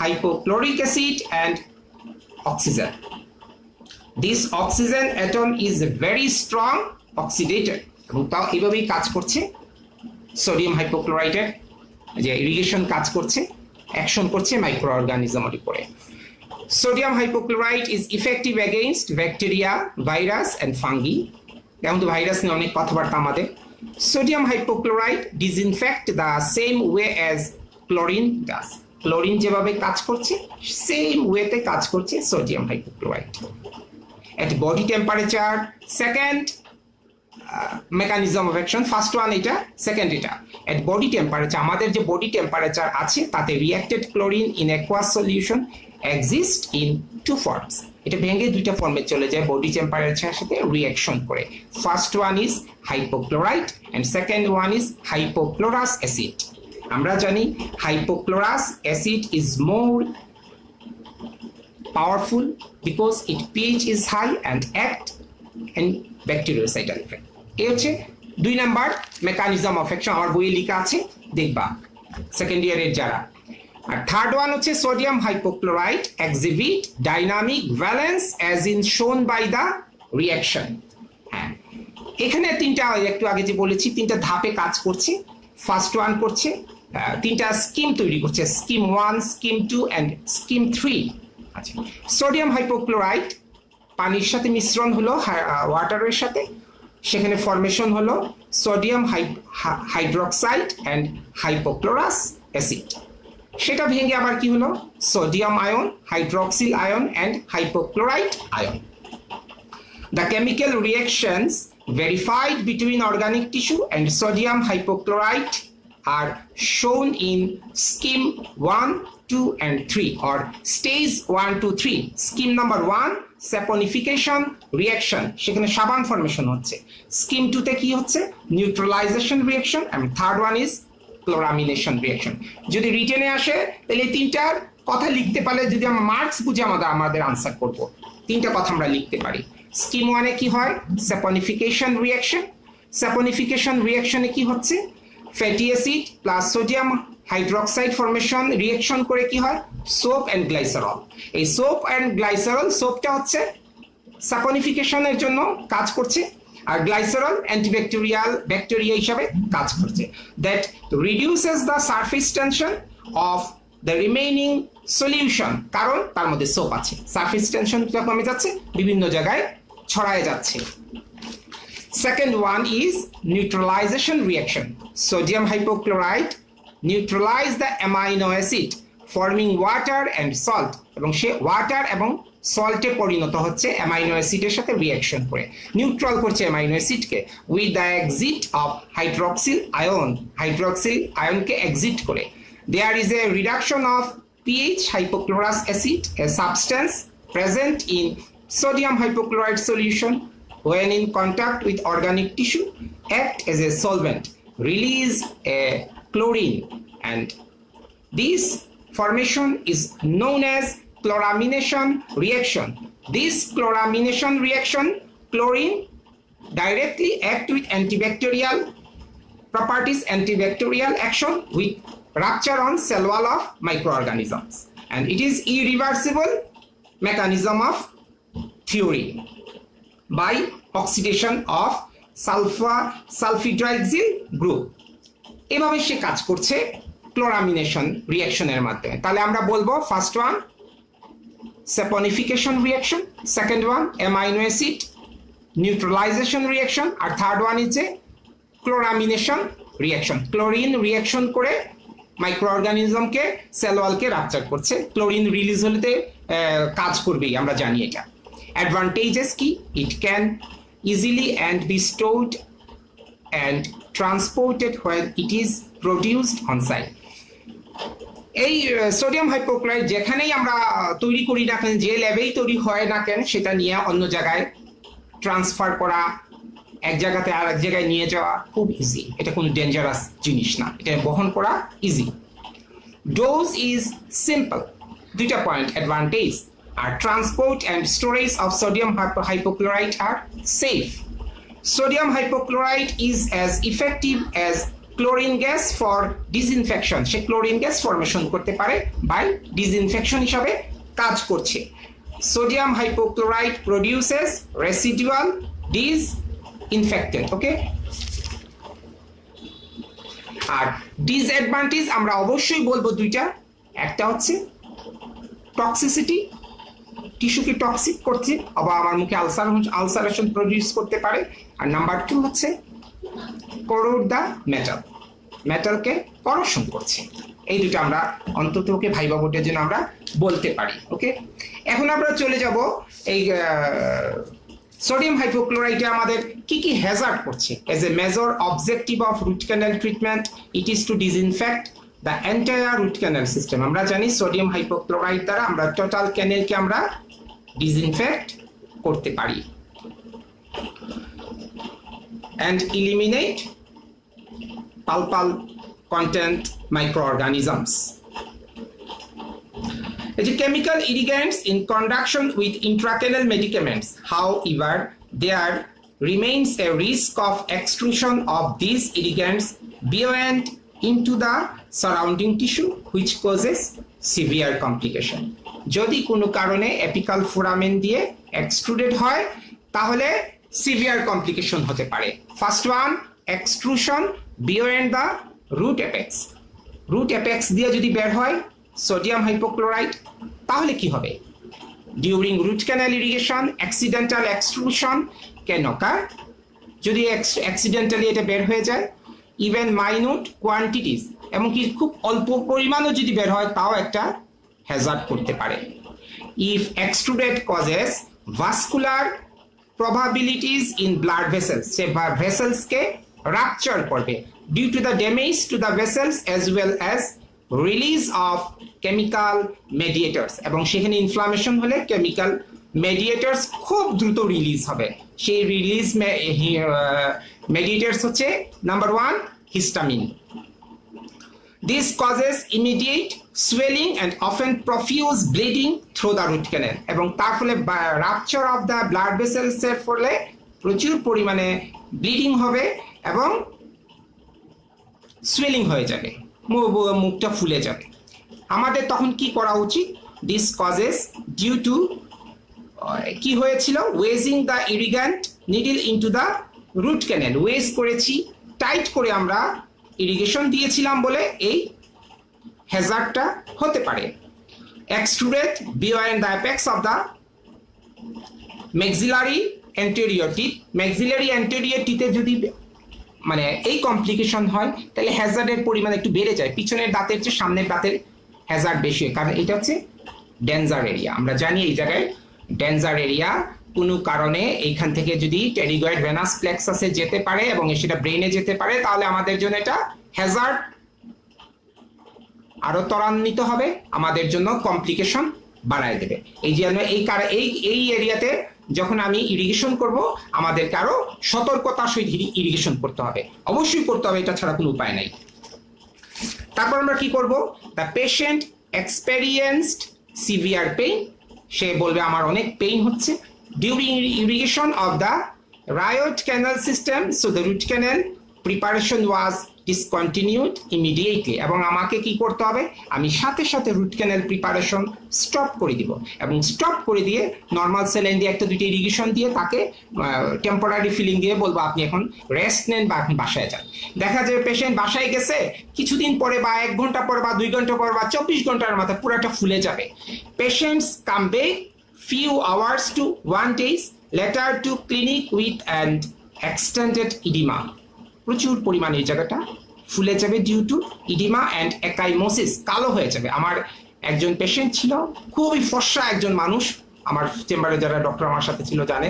hypochloric acid and oxygen. This oxygen atom is very strong oxidator এবং তাও এইভাবেই কাজ করছে সোডিয়াম হাইপোক্লোরাইটের যে ইরিগেশন কাজ করছে, অ্যাকশন করছে micro অর্গানিজমের উপরে। Sodium hypochlorite is effective against bacteria, virus and fungi. এখন তো ভাইরাস নিয়ে অনেক কথাবার্তা আমাদের। Sodium hypochlorite disinfect the same way as chlorine does. Chlorine যেভাবে কাজ করছে সেম ওয়েতে কাজ করছে sodium hypochlorite. At body temperature, second mechanism of action, first one এটা, সেকেন্ড এটা। এট বডি টেম্পারেচার, আমাদের যে বডি টেম্পারেচার আছে তাতে reacted chlorine in aqueous solution exist in two forms. এটা ভেঙে দুইটা ফর্মে চলে যায় বডি টেম্পারেচারের সাথে রিঅ্যাকশন করে। First one is hypochlorite and second one is hypochlorous acid. আমরা জানি hypochlorous acid is more powerful because it pH is high and act in bactericidal effect. এই হচ্ছে 2 নাম্বার মেকানিজম অফ অ্যাকশন, আমার বইয়ে লেখা আছে, দেখবা সেকেন্ড ইয়ারের যারা। আর থার্ড ওয়ান হচ্ছে sodium hypochlorite exhibit dynamic valence as in shown by the reaction. হ্যাঁ, এখানে তিনটা, একটু আগে যে বলেছি তিনটা ধাপে কাজ করছে। ফার্স্ট ওয়ান করছে তিনটা স্কিম তৈরি করছে, স্কিম 1, স্কিম 2 অ্যান্ড স্কিম 3। আচ্ছা, সোডিয়াম হাইপোক্লোরাইট পানির সাথে মিশ্রণ হলো ওয়াটারের সাথে, সেখানে ফরমেশন হলো sodium hydroxide and hypochlorous acid. সেটা ভেঙে আবার কি হলো sodium ion, hydroxyl ion and hypochlorite ion. The chemical reactions verified between organic tissue and sodium hypochlorite are shown in scheme 1, 2 and 3 or stage 1 to 3. Scheme number 1 saponification reaction, সেখানে সাবান formation হচ্ছে। scheme 2 তে কি হচ্ছে neutralization reaction and third one is chloramination reaction। যদি রিটেনে আসে তাহলে তিনটার কথা লিখতে পারলে যদি আমরা মার্কস বুঝে আমাদের আনসার করব, তিনটা কথা আমরা লিখতে পারি। স্কিম 1 এ কি হয় স্যাপনিফিকেশন রিঅ্যাকশন, স্যাপনিফিকেশন রিঅ্যাকশনে কি হচ্ছে fatty acid plus sodium hydroxide formation reaction করে কি হয় সোপ এন্ড গ্লাইসারল। এই সোপ এন্ড গ্লাইসারল, সোপটা হচ্ছে স্যাপনিফিকেশনের জন্য কাজ করছে আর গ্লাইসারল অ্যান্টিব্যাকটেরিয়াল ব্যাকটেরিয়া হিসাবে কাজ করছে। That reduces the surface tension of the remaining solution, কারণ তার মধ্যে সোপ আছে, সারফেস টেনশনটা কমে যাচ্ছে, বিভিন্ন জায়গায় ছড়ায় যাচ্ছে। Second one is neutralisation reaction. Sodium hypochlorite neutralise the amino acid forming water and salt, এবং সে ওয়াটার এবং সল্টে পরিণত হচ্ছে অ্যামাইনো অ্যাসিডের সাথে রিঅ্যাকশন করে, নিউট্রাল করছে অ্যামাইনো অ্যাসিডকে with the exit of hydroxyl ion, hydroxyl আয়নকে এক্সিট করে। There is a reduction of pH hypochlorous acid, a substance present in sodium hypochlorite solution when in contact with organic tissue, act as a solvent, release a chlorine, and this formation is known as chloramination reaction. This chloramination reaction, chlorine directly act with antibacterial properties, antibacterial action with rupture on cell wall of microorganisms, and it is irreversible mechanism of theory by oxidation of sulfhydryxyl group। এভাবে সে কাজ করছে ক্লোরামিনেশন রিঅ্যাকশনের মাধ্যমে। তাহলে আমরা বলবো first one saponification reaction, second one amino acid neutralization reaction, আর third one is a chloramination reaction. Chlorine reaction করে micro অর্গানিজমকে সেল ওয়ালকে রাপচার করছে, ক্লোরিন রিলিজ হলে কাজ করবেই, আমরা জানি এটা। অ্যাডভান্টেজেস কি, it can easily and be stored and transported when it is produced on site. এই সোডিয়াম হাইপোক্লোরাইট যেখানেই আমরা তৈরি করি না কেন, যে ল্যাবেই তৈরি হয় না কেন, সেটা নিয়ে অন্য জায়গায় ট্রান্সফার করা, এক জায়গাতে আর এক জায়গায় নিয়ে যাওয়া খুব ইজি, এটা কোনো ডেঞ্জারাস জিনিস না, এটা বহন করা ইজি। ডোজ ইজ সিম্পল, দুইটা পয়েন্ট অ্যাডভান্টেজ। আর transport and storage of sodium hypochlorite আর safe. Sodium hypochlorite is as effective as chlorine gas for disinfection, সে ক্লোরিন গ্যাস ফরমেশন করতে পারে, বাই ডিসইনফেকশন হিসাবে কাজ করছে। Sodium hypochlorite produces residual disinfectant, okay. আর ডিসঅ্যাডভান্টেজ আমরা অবশ্যই বলবো দুইটা, একটা হচ্ছে টক্সিসিটি, টিস্যুকে টক্সিক করছে, আবার আমার মুখে আলসারেশন প্রডিউস করতে পারে, আর নাম্বার 2 হচ্ছে করোড দ্য মেটাল, মেটালকে করোশন করছে। এই দুটো আমরা অন্তত ওকে ভাইবা বোর্ডের জন্য আমরা বলতে পারি, ওকে। এখন আমরা চলে যাব এই সোডিয়াম হাইপোক্লোরাইটে আমাদের কি কি হ্যাজার্ড করছে। As a major objective of root canal treatment it is to disinfect the entire root canal system. আমরা জানি সোডিয়াম হাইপোক্লোরাইট দ্বারা আমরা টোটাল ক্যানেলকে আমরা ডিসইনফেক্ট করতে পারি and eliminate pulpal content microorganisms. The chemical irrigants in conjunction with intracanal medicaments, however, there remains a risk of extrusion of these irrigants beyond into the surrounding tissue, which causes severe complication. যদি কোনো কারণে apical foramen দিয়ে extruded হয় তাহলে severe complication হতে পারে। First one extrusion beyond the root apex, root apex দিয়ে যদি বের হয় সোডিয়াম হাইপোক্লোরাইট তাহলে কি হবে, during root canal irrigation accidental extrusion can occur, যদি অ্যাক্সিডেন্টালি এটা বের হয়ে যায়, ইভেন মাইনুট কোয়ান্টিটিস, এমনকি খুব অল্প পরিমাণও যদি বের হয় তাও একটা হ্যাজার্ড করতে পারে। If extruded causes vascular probabilities in blood vessels, সে ভেসেলসকে রাপচার করবে due to the damage to the vessels as well as release of chemical mediators, এবং সেখানে ইনফ্লামেশন হলে কেমিক্যাল মেডিয়েটার্স খুব দ্রুত রিলিজ হবে। সেই রিলিজ মেডিয়েটার্স হচ্ছে number 1 histamine. This causes immediate swelling and often profuse bleeding through the root canal, এবং তার ফলে rupture of the blood vessels এর ফলে প্রচুর পরিমাণে ব্লিডিং হবে এবং সোয়েলিং হয়ে যাবে, মুখটা ফুলে যাবে। আমাদের তখন কি করা উচিত? দিস কজেস ডিউ টু কি হয়েছিল, wedging the irrigant needle into the root canal, wedge করেছি, টাইট করে আমরা ইরিগেশন দিয়েছিলাম বলে এই হ্যাজার্ডটা হতে পারে। Extruded behind the apex of the maxillary anterior teeth, maxillary anterior টিথে যদি মানে এই কমপ্লিকেশন হয় তাহলে হ্যাজার্ডের পরিমাণ একটু বেড়ে যায়, পিছনের দাঁতের চেয়ে সামনের দাঁতের হ্যাজার্ড বেশি হয়, কারণ এটা হচ্ছে ডেঞ্জার এরিয়া। আমরা জানি এই জায়গায় ডেঞ্জার এরিয়া, কোনো কারণে এইখান থেকে যদি টেরিগয়েড ভেনাস প্লেক্সাসে যেতে পারে এবং সেটা ব্রেনে যেতে পারে, তাহলে আমাদের জন্য এটা হ্যাজার্ড আরো ত্বরান্বিত হবে, আমাদের জন্য কমপ্লিকেশন বাড়ায় দেবে। এই জন্য এই এরিয়াতে যখন আমি ইরিগেশন করব আমাদেরকে আরো সতর্কতার সহিত ইরিগেশন করতে হবে, অবশ্যই করতে হবে, এটা ছাড়া কোনো উপায় নাই। তারপর আমরা কি করব? The patient experienced severe pain, সে বলবে আমার অনেক পেইন হচ্ছে। During irrigation of the root canal system, so the root canal preparation was discontinued immediately, এবং আমাকে কি করতে হবে? আমি সাথে সাথে রুট ক্যানাল প্রিপারেশন স্টপ করে দিব, এবং স্টপ করে দিয়ে নর্মাল স্যালাইন দিয়ে একটা দুটো ইরিগেশন দিয়ে তাকে টেম্পোরারি ফিলিং দিয়ে বলবো আপনি এখন রেস্ট নেন বা এখন বাসায় যান। দেখা যায় পেশেন্ট বাসায় গেছে, কিছুদিন পরে বা 1 ঘন্টা পরে বা 2 ঘন্টা পরে বা 24 ঘন্টার মাথায় পুরাটা ফুলে যাবে। Patients come back few hours to 1 days later to clinic with an extended edema, প্রচুর পরিমাণে এই জায়গাটা ফুলে যাবে due to edema and ecchymosis, কালো হয়ে যাবে। আমার একজন পেশেন্ট ছিল, খুবই ফর্সা একজন মানুষ, আমার চেম্বারে যারা ডক্টর আমার সাথে ছিল জানে,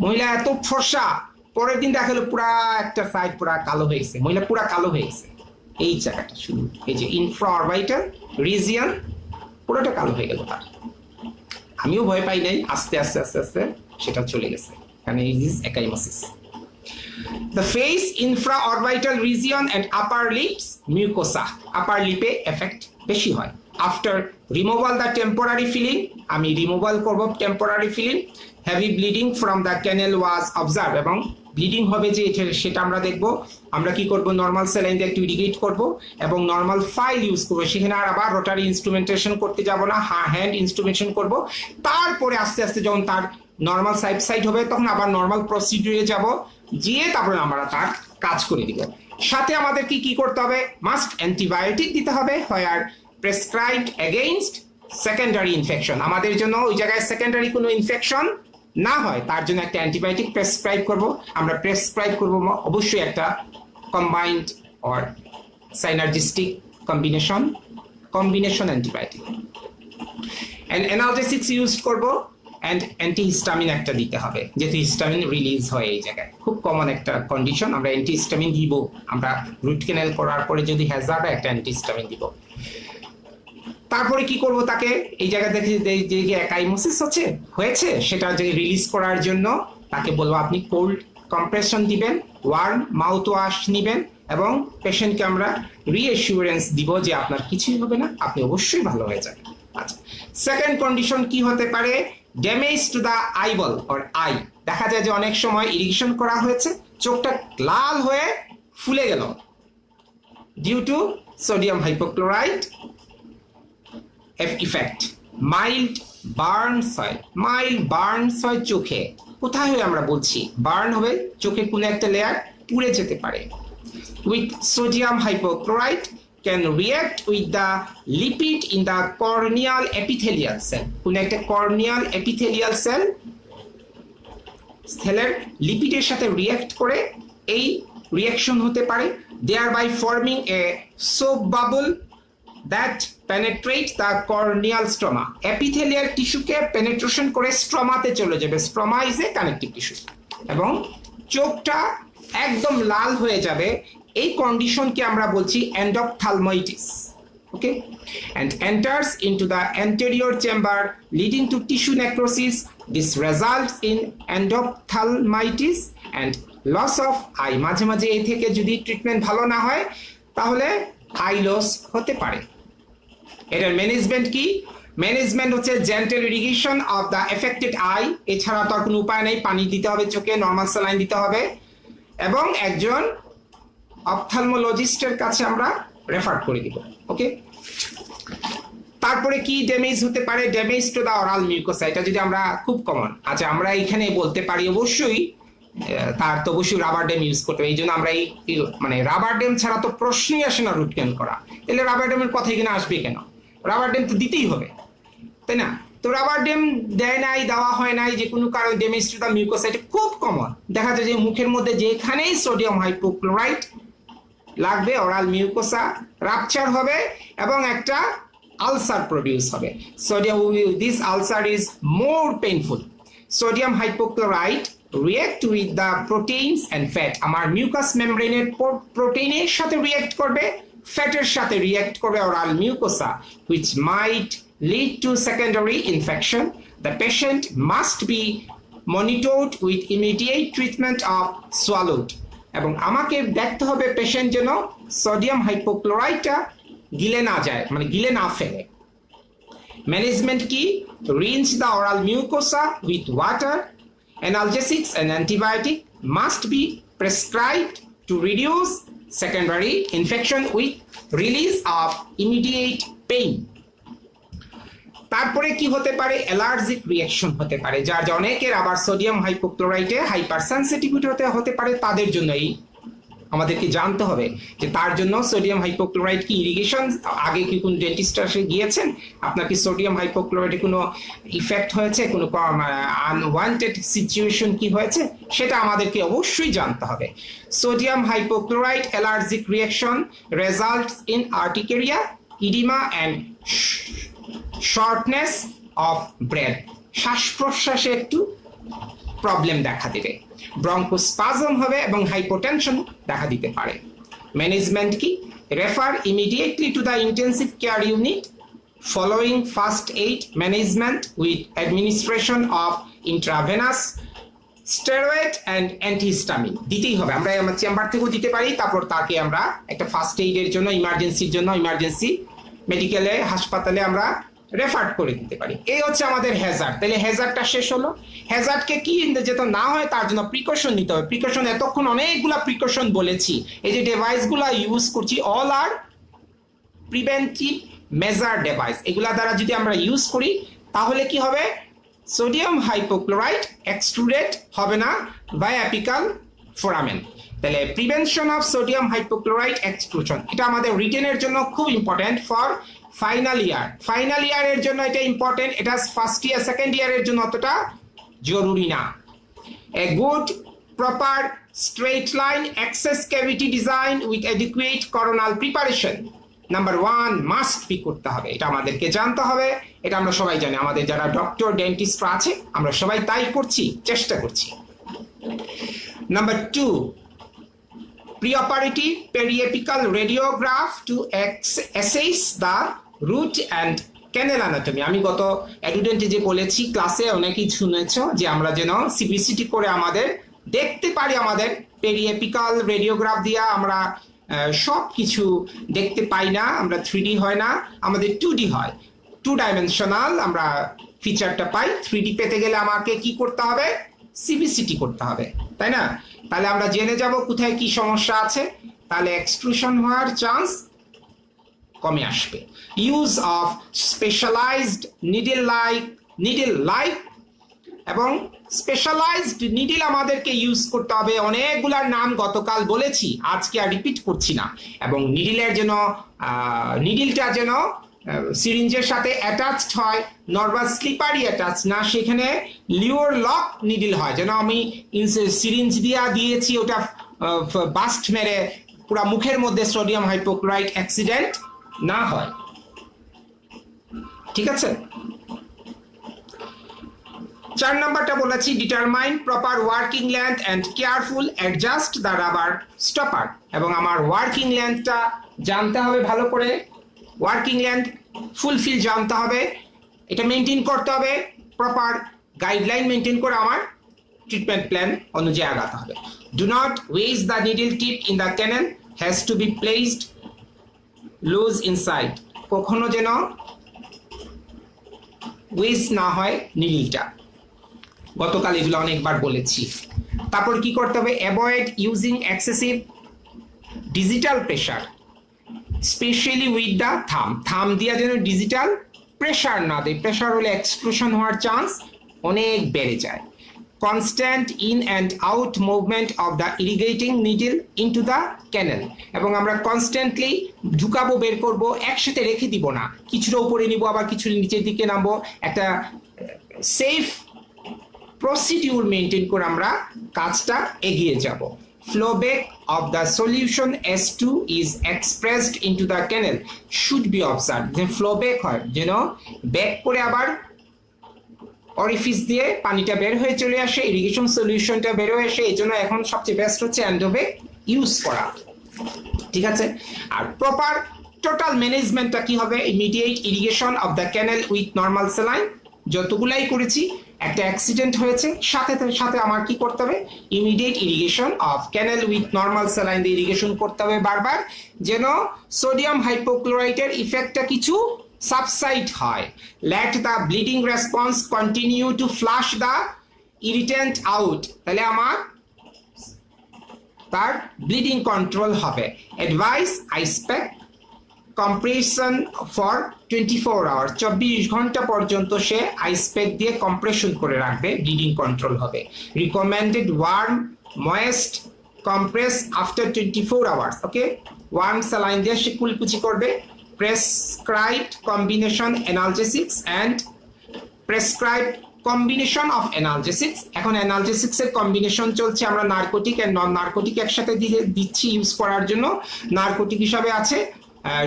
মহিলা এত ফর্সা, পরের দিন দেখা গেল পুরা একটা সাইড পুরা কালো হয়ে গেছে, মহিলা পুরা কালো হয়ে গেছে। এই জায়গাটা শুধু এই যে ইনফ্রা অরবাইটাল রিজিয়ন পুরোটা কালো হয়ে গেল তার। আমিও ভয় পাই নাই, আস্তে আস্তে আস্তে আস্তে সেটা চলে গেছে, কারণ এই is ecchymosis. The face, infraorbital region and upper lips mucosa, upper lip এ এফেক্ট বেশি হয়। After removal the temporary filling, আমি রিমুভাল করব temporary filling, heavy bleeding from the canal was observed, এবং ব্লিডিং হবে যে সেটা আমরা দেখব। আমরা কি করব? নর্মাল স্যালাইন দিয়ে একটু ইরিগেট করব এবং নর্মাল ফাইল ইউজ করব, সেখানে আর আবার রোটারি ইনস্ট্রুমেন্টেশন করতে যাব না, হ্যান্ড ইনস্ট্রুমেন্টেশন করব। তারপরে আস্তে আস্তে যখন তার নর্মাল সাইড হবে তখন আবার নর্মাল প্রসিডিউরে যাব, গিয়ে তারপরে আমরা তার কাজ করে দিব। সাথে আমাদের কি করতে হবে? মাস্ট অ্যান্টিবায়োটিক দিতে হবে, হোয়ার প্রেসক্রাইবড এগেইনস্ট সেকেন্ডারি ইনফেকশন, আমাদের জন্য ওই জায়গায় সেকেন্ডারি কোনো ইনফেকশন না হয় তার জন্য একটা অ্যান্টিবায়োটিক প্রেসক্রাইব করব। আমরা প্রেসক্রাইব করব অবশ্যই একটা combined or synergistic combination antibiotic, and analgesics use করব, অ্যান্ড অ্যান্টিহিস্টামিন একটা দিতে হবে, যেহেতু হিস্টামিন রিলিজ হয় এই জায়গায়, খুব কমন একটা কন্ডিশন। আমরা অ্যান্টিহিস্টামিন দিব, আমরা রুট ক্যানাল করার পরে যদি হ্যাজার্ড একটা অ্যান্টিহিস্টামিন দিব। তারপরে কি করব? তাকে এই জায়গা থেকে যে একাইমোসিস হয়েছে সেটা যে রিলিজ করার জন্য তাকে বলবো আপনি কোল্ড কম্প্রেশন দিবেন, ওয়ার্ম মাউথ ওয়াশ নিবেন, এবং পেশেন্টকে আমরা রিঅ্যাসুরেন্স দিব যে আপনার কিছুই হবে না, আপনি অবশ্যই ভালো হয়ে যাবেন। আচ্ছা, সেকেন্ড কন্ডিশন কি হতে পারে? Damage to the eyeball or I, দেখা যায় যে অনেক সময় ইরিগেশন করা হয়েছে, চোখটা লাল হয়ে ফুলে গেল due to sodium hypochlorite effect. Mild burns হয় চোখে, কোথায় হয় আমরা বলছি? বার্ন হবে চোখের কোনো একটা লেয়ার পুড়ে যেতে পারে। With sodium hypochlorite can react with the lipid in the corneal epithelial cell. কোন একটা corneal epithelial cell সেলের লিপিডের সাথে রিঅ্যাক্ট করে এই রিঅ্যাকশন হতে পারে, thereby forming a soap bubble that penetrate the corneal stroma. Epithelial টিস্যুকে পেনিট্রেশন করে স্ট্রমাতে চলে যাবে. Stroma is a connective tissue এবং চোখটা একদম লাল হয়ে যাবে. এই কন্ডিশনকে আমরা বলছি এন্ডোপথ্যালমাইটিস. ওকে, and enters into the anterior chamber leading to tissue necrosis. This results in endophthalmitis and loss of eye. মাঝে মাঝে এই থেকে যদি ট্রিটমেন্ট ভালো না হয় তাহলে আই লস হতে পারে. এটার ম্যানেজমেন্ট কি? ম্যানেজমেন্ট হচ্ছে gentle irrigation of the affected I. এছাড়া তো আর কোনো উপায় নেই. পানি দিতে হবে চোখে, নর্মাল স্যালাইন দিতে হবে এবং একজন অপথ্যালমোলজিস্টের কাছে আমরা রেফার করে দিব. ওকে, তারপরে কি ড্যামেজ হতে পারে? Damage to the oral mucosa. এটা যদি আমরা খুব কমন, আচ্ছা আমরা এখানে বলতে পারি অবশ্যই তার তো অবশ্যই রাবার ড্যাম ইউজ করতে হবে. এই জন্য আমরা এই মানে রাবার ড্যাম ছাড়া তো প্রশ্নই আসে না রুট ক্যান করা. তাহলে রাবার ড্যামের কথা এখানে আসবে কেন? রাবার ড্যাম তো দিতেই হবে, তাই না? তো রাবার ড্যাম দেয় নাই, দেওয়া হয় নাই, যে কোনো কারণে ড্যামেজ টু দা মিউকোসা এটা খুব কমন. দেখা যায় যে মুখের মধ্যে যেখানেই সোডিয়াম হাইপোক্লোরাইট লাগবে অরাল মিউকোসা রাপচার হবে এবং একটা আলসার প্রডিউস হবে. Sodium, this ulcer is more painful. Sodium hypochlorite react with the proteins and fat. আমার মিউকাস মেমব্রেনের প্রোটিনের সাথে রিঅ্যাক্ট করবে, ফ্যাটের সাথে রিঅ্যাক্ট করবে oral mucosa, which might lead to secondary infection. The patient must be monitored with immediate treatment of swallowed. এবং আমাকে দেখতে হবে পেশেন্ট যেন সোডিয়াম হাইপোক্লোরাইটটা গিলে না যায়, মানে গিলে না ফেলে. ম্যানেজমেন্ট কি? rinse the oral mucosa with water. Analgesics and antibiotic must be prescribed to reduce secondary infection with release of immediate pain. তারপরে কি হতে পারে? অ্যালার্জিক রিঅ্যাকশন হতে পারে, যার অনেকের আবার সোডিয়াম হাইপোক্লোরাইটে হাইপার সেনসিটিভিটি হতে পারে. তাদের জন্য এই আমাদেরকে জানতে হবে যে তার জন্য সোডিয়াম হাইপোক্লোরাইট কি ইরিগেশন, আগে কি কোন ডেন্টিস্ট আসে গিয়েছেন, আপনার কি সোডিয়াম হাইপোক্লোরাইটে কোনো ইফেক্ট হয়েছে, কোনো আনওয়ান্টেড সিচুয়েশন কি হয়েছে, সেটা আমাদেরকে অবশ্যই জানতে হবে. Sodium hypochlorite allergic reaction results in urticaria, oedema and shortness of breath. শ্বাস প্রশ্বাসে একটু প্রবলেম দেখা দেবে, ব্রঙ্কোস্পাজম হবে এবং হাইপোটেনশন দেখা দিতে পারে. ম্যানেজমেন্ট কি? Refer immediately to the intensive care unit following first aid management with administration of intravenous steroid and antihistamine. দিতেই হবে, আমরা আমার চেম্বার থেকেও দিতে পারি. তারপর তাকে আমরা একটা ফার্স্ট এইডের জন্য ইমার্জেন্সির জন্য ইমার্জেন্সি মেডিকেলে হাসপাতালে আমরা রেফার করে দিতে পারি. এই হচ্ছে আমাদের হ্যাজার্ড. তাহলে হ্যাজার্ডটা শেষ হলো. হ্যাজার্ডকে কি যাতে না হয় তার জন্য প্রিকশন নিতে হবে. প্রিকশন এতক্ষণ অনেকগুলা প্রিকশন বলেছি. এই যে ডিভাইসগুলো ইউজ করছি অল আর প্রিভেন্টিভ মেজার ডিভাইস. এগুলা দ্বারা যদি আমরা ইউজ করি তাহলে কি হবে? সোডিয়াম হাইপোক্লোরাইট এক্সট্রুডেড হবে না বাই অ্যাপিকাল ফোরামেন. তাহলে prevention of sodium hypochlorite extrusion এটা আমাদের রিটেনের জন্য খুব important for final year. Final ইয়ারের জন্য এটা ইম্পর্টেন্ট, এটা ফার্স্ট ইয়ার সেকেন্ড ইয়ারের জন্য অতটা জরুরি না. A good proper straight line access cavity design with adequate coronal preparation number 1 must be করতে হবে. এটা আমাদেরকে জানতে হবে. এটা আমরা সবাই জানি, আমাদের যারা ডক্টর ডেন্টিস্টরা আছে আমরা সবাই তাই করছি, চেষ্টা করছি. Number 2 preoperative periapical radiograph to assess the root and canal anatomy. আমি গত অ্যাডুডেন্টে যে বলেছি ক্লাসে অনেকেই শুনেছ যে আমরা যেন সিবিসিটি করে আমাদের দেখতে পারি, আমাদের পেরিয়েপিক্যাল রেডিওগ্রাফ দিয়ে আমরা সব কিছু দেখতে পাই না, আমরা 3D হয় না, আমাদের 2D হয়, 2 ডাইমেনশনাল আমরা ফিচারটা পাই. 3D পেতে গেলে আমাকে কি করতে হবে? সিবিসিটি করতে হবে, তাই না? তাহলে আমরা জেনে যাব কোথায় কি সমস্যা আছে, তাহলে এক্সট্রুশন হওয়ার চান্স কমে আসবে. Use of specialised needle like এবং স্পেশালাইজড নিডল আমাদেরকে ইউজ করতে হবে। অনেকগুলার নাম গতকাল বলেছি, আজকে আর রিপিট করছি না। এবং নিডলের যেন নিডলটা যেন সিরিঞ্জের সাথে অ্যাটাচড হয়, নর্মাল স্লিপারি অ্যাটাচ না, সেখানে লিওর লক নিডল হয়, যেন আমি সিরিঞ্জ দিয়েছি ওটা বাস্ট মেরে পুরা মুখের মধ্যে সোডিয়াম হাইপোক্লোরাইট অ্যাক্সিডেন্ট না হয়। ঠিক আছে, 4 নম্বরটা বলেছি determine proper working length and careful adjust the rubber stopper. এবং আমার ওয়ার্কিং লেন্থটা জানতে হবে ভালো করে, ওয়ার্কিং লেন্থ ফুলফিল জানতে হবে, এটা মেনটেন করতে হবে, প্রপার গাইডলাইন মেনটেন করে আমার ট্রিটমেন্ট প্ল্যান অনুযায়ী আগাতে হবে। Do not wedge the needle tip in the canal has to be placed loose inside. কখনো যেন ওয়েজ না হয় নিডলটা, গতকাল এগুলো অনেকবার বলেছি। তারপর কি করতে হবে, avoid using excessive digital pressure specially with the থাম দিয়া যেন ডিজিটাল প্রেশার না দেয়, প্রেশার হলে এক্সপ্লোশন হওয়ার চান্স অনেক বেড়ে যায়। Constant in and out movement of the irrigating needle into the canal. এবং আমরা কনস্ট্যান্টলি ঢুকাবো বের করব, একসাথে রেখে দিব না, কিছুটা উপরে নিব আবার কিছু নিচের দিকে নামবো, একটা সেফ প্রসিডিউর মেনটেন করে আমরা কাজটা এগিয়ে যাব। Flowback of the solution S2 is expressed into the canal should be observed. যে flowback হয় যেন ব্যাক করে আবার অরিফিস দিয়ে পানিটা বের হয়ে চলে আসে, ইরিগেশন সলিউশনটা বের হয়ে আসে। এই জন্য এখন সবচেয়ে বেস্ট হচ্ছে অ্যান্ডোবেক ইউজ করা। ঠিক আছে, আর প্রপার টোটাল ম্যানেজমেন্টটা কি হবে, immediate irrigation of the canal with normal saline. যতগুলাই করেছি, একটা অ্যাক্সিডেন্ট হয়েছে, সাথে সাথে আমার কি করতে হবে, immediate irrigation of canal with normal saline দিয়ে ইরিগেশন করতে হবে বারবার, যেন সোডিয়াম হাইপোক্লোরাইটের ইফেক্টটা কিছু সাবসাইড হয়। Let the bleeding response continue to flush the irritant out, তাহলে আমার তার ব্লিডিং কন্ট্রোল হবে। Advise ice pack compression for 24 hour, 24 ঘন্টা পর্যন্ত সে আইস প্যাক দিয়ে কম্প্রেশন করে রাখবে, ব্লিডিং কন্ট্রোল হবে। Recommended warm moist compress after 24 hours. Okay, warm saline দিয়ে সে কুলকুচি করবে। Prescribed combination analgesics and prescribed combination of analgesics. এখন অ্যানালজেসিক্স এর কম্বিনেশন চলছে, আমরা নার্কোটিক এন্ড নন নার্কোটিক একসাথে দিচ্ছি ইউজ করার জন্য। নার্কোটিক হিসাবে আছে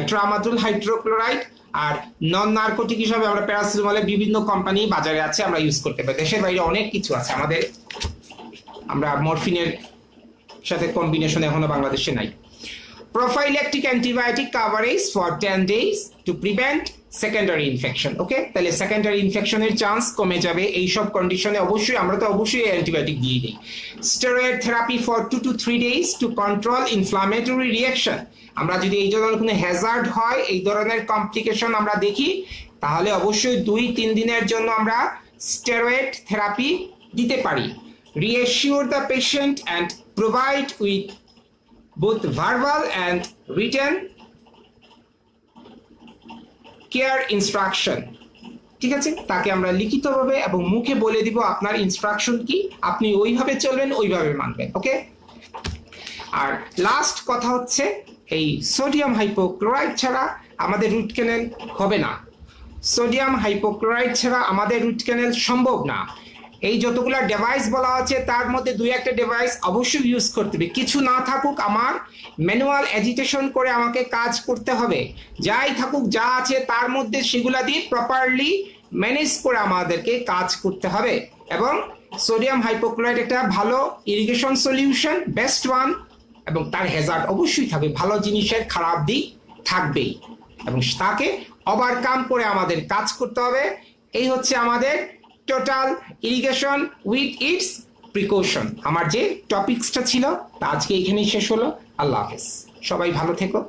ট্রামাডোল হাইড্রোক্লোরাইড, আর নন নার্কোটিক হিসাবে আমরা প্যারাসিটামলের বিভিন্ন কোম্পানি বাজারে আছে, আমরা ইউজ করতে পারি। দেশের বাইরে অনেক কিছু আছে আমাদের, আমরা মরফিনের সাথে কম্বিনেশন এখনো বাংলাদেশে নাই। Prophylactic antibiotic coverage for 10 days to prevent secondary infection. Okay, তাহলে সেকেন্ডারি ইনফেকশনের চান্স কমে যাবে এই সব কন্ডিশনে। অবশ্যই আমরা তো অবশ্যই অ্যান্টিবায়োটিক দিয়ে দিই। Steroid therapy for 2 to 3 days to control inflammatory reaction. আমরা যদি এই ধরনের কোনো হ্যাজার্ড হয়, এই ধরনের কমপ্লিকেশন আমরা দেখি, তাহলে অবশ্যই 2-3 দিনের জন্য আমরা স্টেরয়েড থেরাপি দিতে পারি। Reassure the patient and provide with both verbal and written care instruction। ঠিক আছে, তাকে আমরা লিখিতভাবে এবং মুখে বলে দিব আপনার ইনস্ট্রাকশন কি, আপনি ওইভাবে চলবেন, ওইভাবে মানবেন। ওকে, আর লাস্ট কথা হচ্ছে এই সোডিয়াম হাইপোক্লোরাইড ছাড়া আমাদের রুট ক্যানেল হবে না। সোডিয়াম হাইপোক্লোরাইড ছাড়া আমাদের রুট ক্যানেল সম্ভব না। এই যতগুলা ডিভাইস বলা আছে তার মধ্যে 2-1টা ডিভাইস অবশ্যই ইউজ করতে হবে, কিছু না থাকুক আমার ম্যানুয়াল এজিটেশন করে আমাকে কাজ করতে হবে। যাই থাকুক, যা আছে তার মধ্যে সেগুলা দিয়ে প্রপারলি ম্যানেজ করে আমাদেরকে কাজ করতে হবে। এবং সোডিয়াম হাইপোক্লোরাইড একটা ভালো ইরিগেশন সলিউশন, বেস্ট ওয়ান, এবং তার হ্যাজার্ড অবশ্যই থাকবে, ভালো জিনিসের খারাপ দিক থাকবেই, এবং তাকে ওভারকাম করে আমাদের কাজ করতে হবে। এই হচ্ছে আমাদের total irrigation with its precaution. আমার যে টপিকসটা ছিল তা আজকে এখানেই শেষ হলো। আল্লাহ হাফেজ, সবাই ভালো থেকো,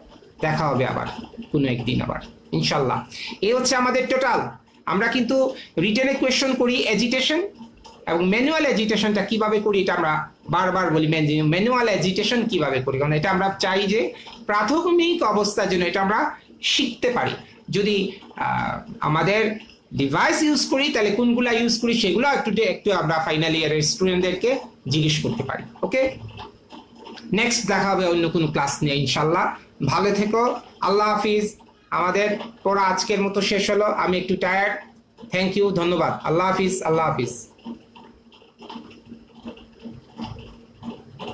দেখা হবে আবার কোনো একদিন আবার ইনশাল্লাহ। এই হচ্ছে আমাদের টোটাল। আমরা কিন্তু রিটেনে কোয়েশ্চন করি এজিটেশন এবং ম্যানুয়াল এজিটেশনটা কিভাবে করি এটা আমরা বারবার বলি। ম্যানুয়াল এজিটেশন কিভাবে করি, কারণ এটা আমরা চাই যে প্রাথমিক অবস্থার জন্য এটা আমরা শিখতে পারি। যদি আমাদের ডিভাইস ইউজ করি তাহলে কোনগুলা ইউজ করি সেগুলো একটু একটু আমরা ফাইনাল ইয়ারের স্টুডেন্টদেরকে জিজ্ঞেস করতে পারি। ওকে, নেক্সট দেখা হবে অন্য কোনো ক্লাস নিয়ে ইনশাল্লাহ। ভালো থেকো, আল্লাহ হাফিজ। আমাদের পড়া আজকের মতো শেষ হলো, আমি একটু টায়ার্ড। থ্যাংক ইউ, ধন্যবাদ। আল্লাহ হাফিজ, আল্লাহ হাফিজ।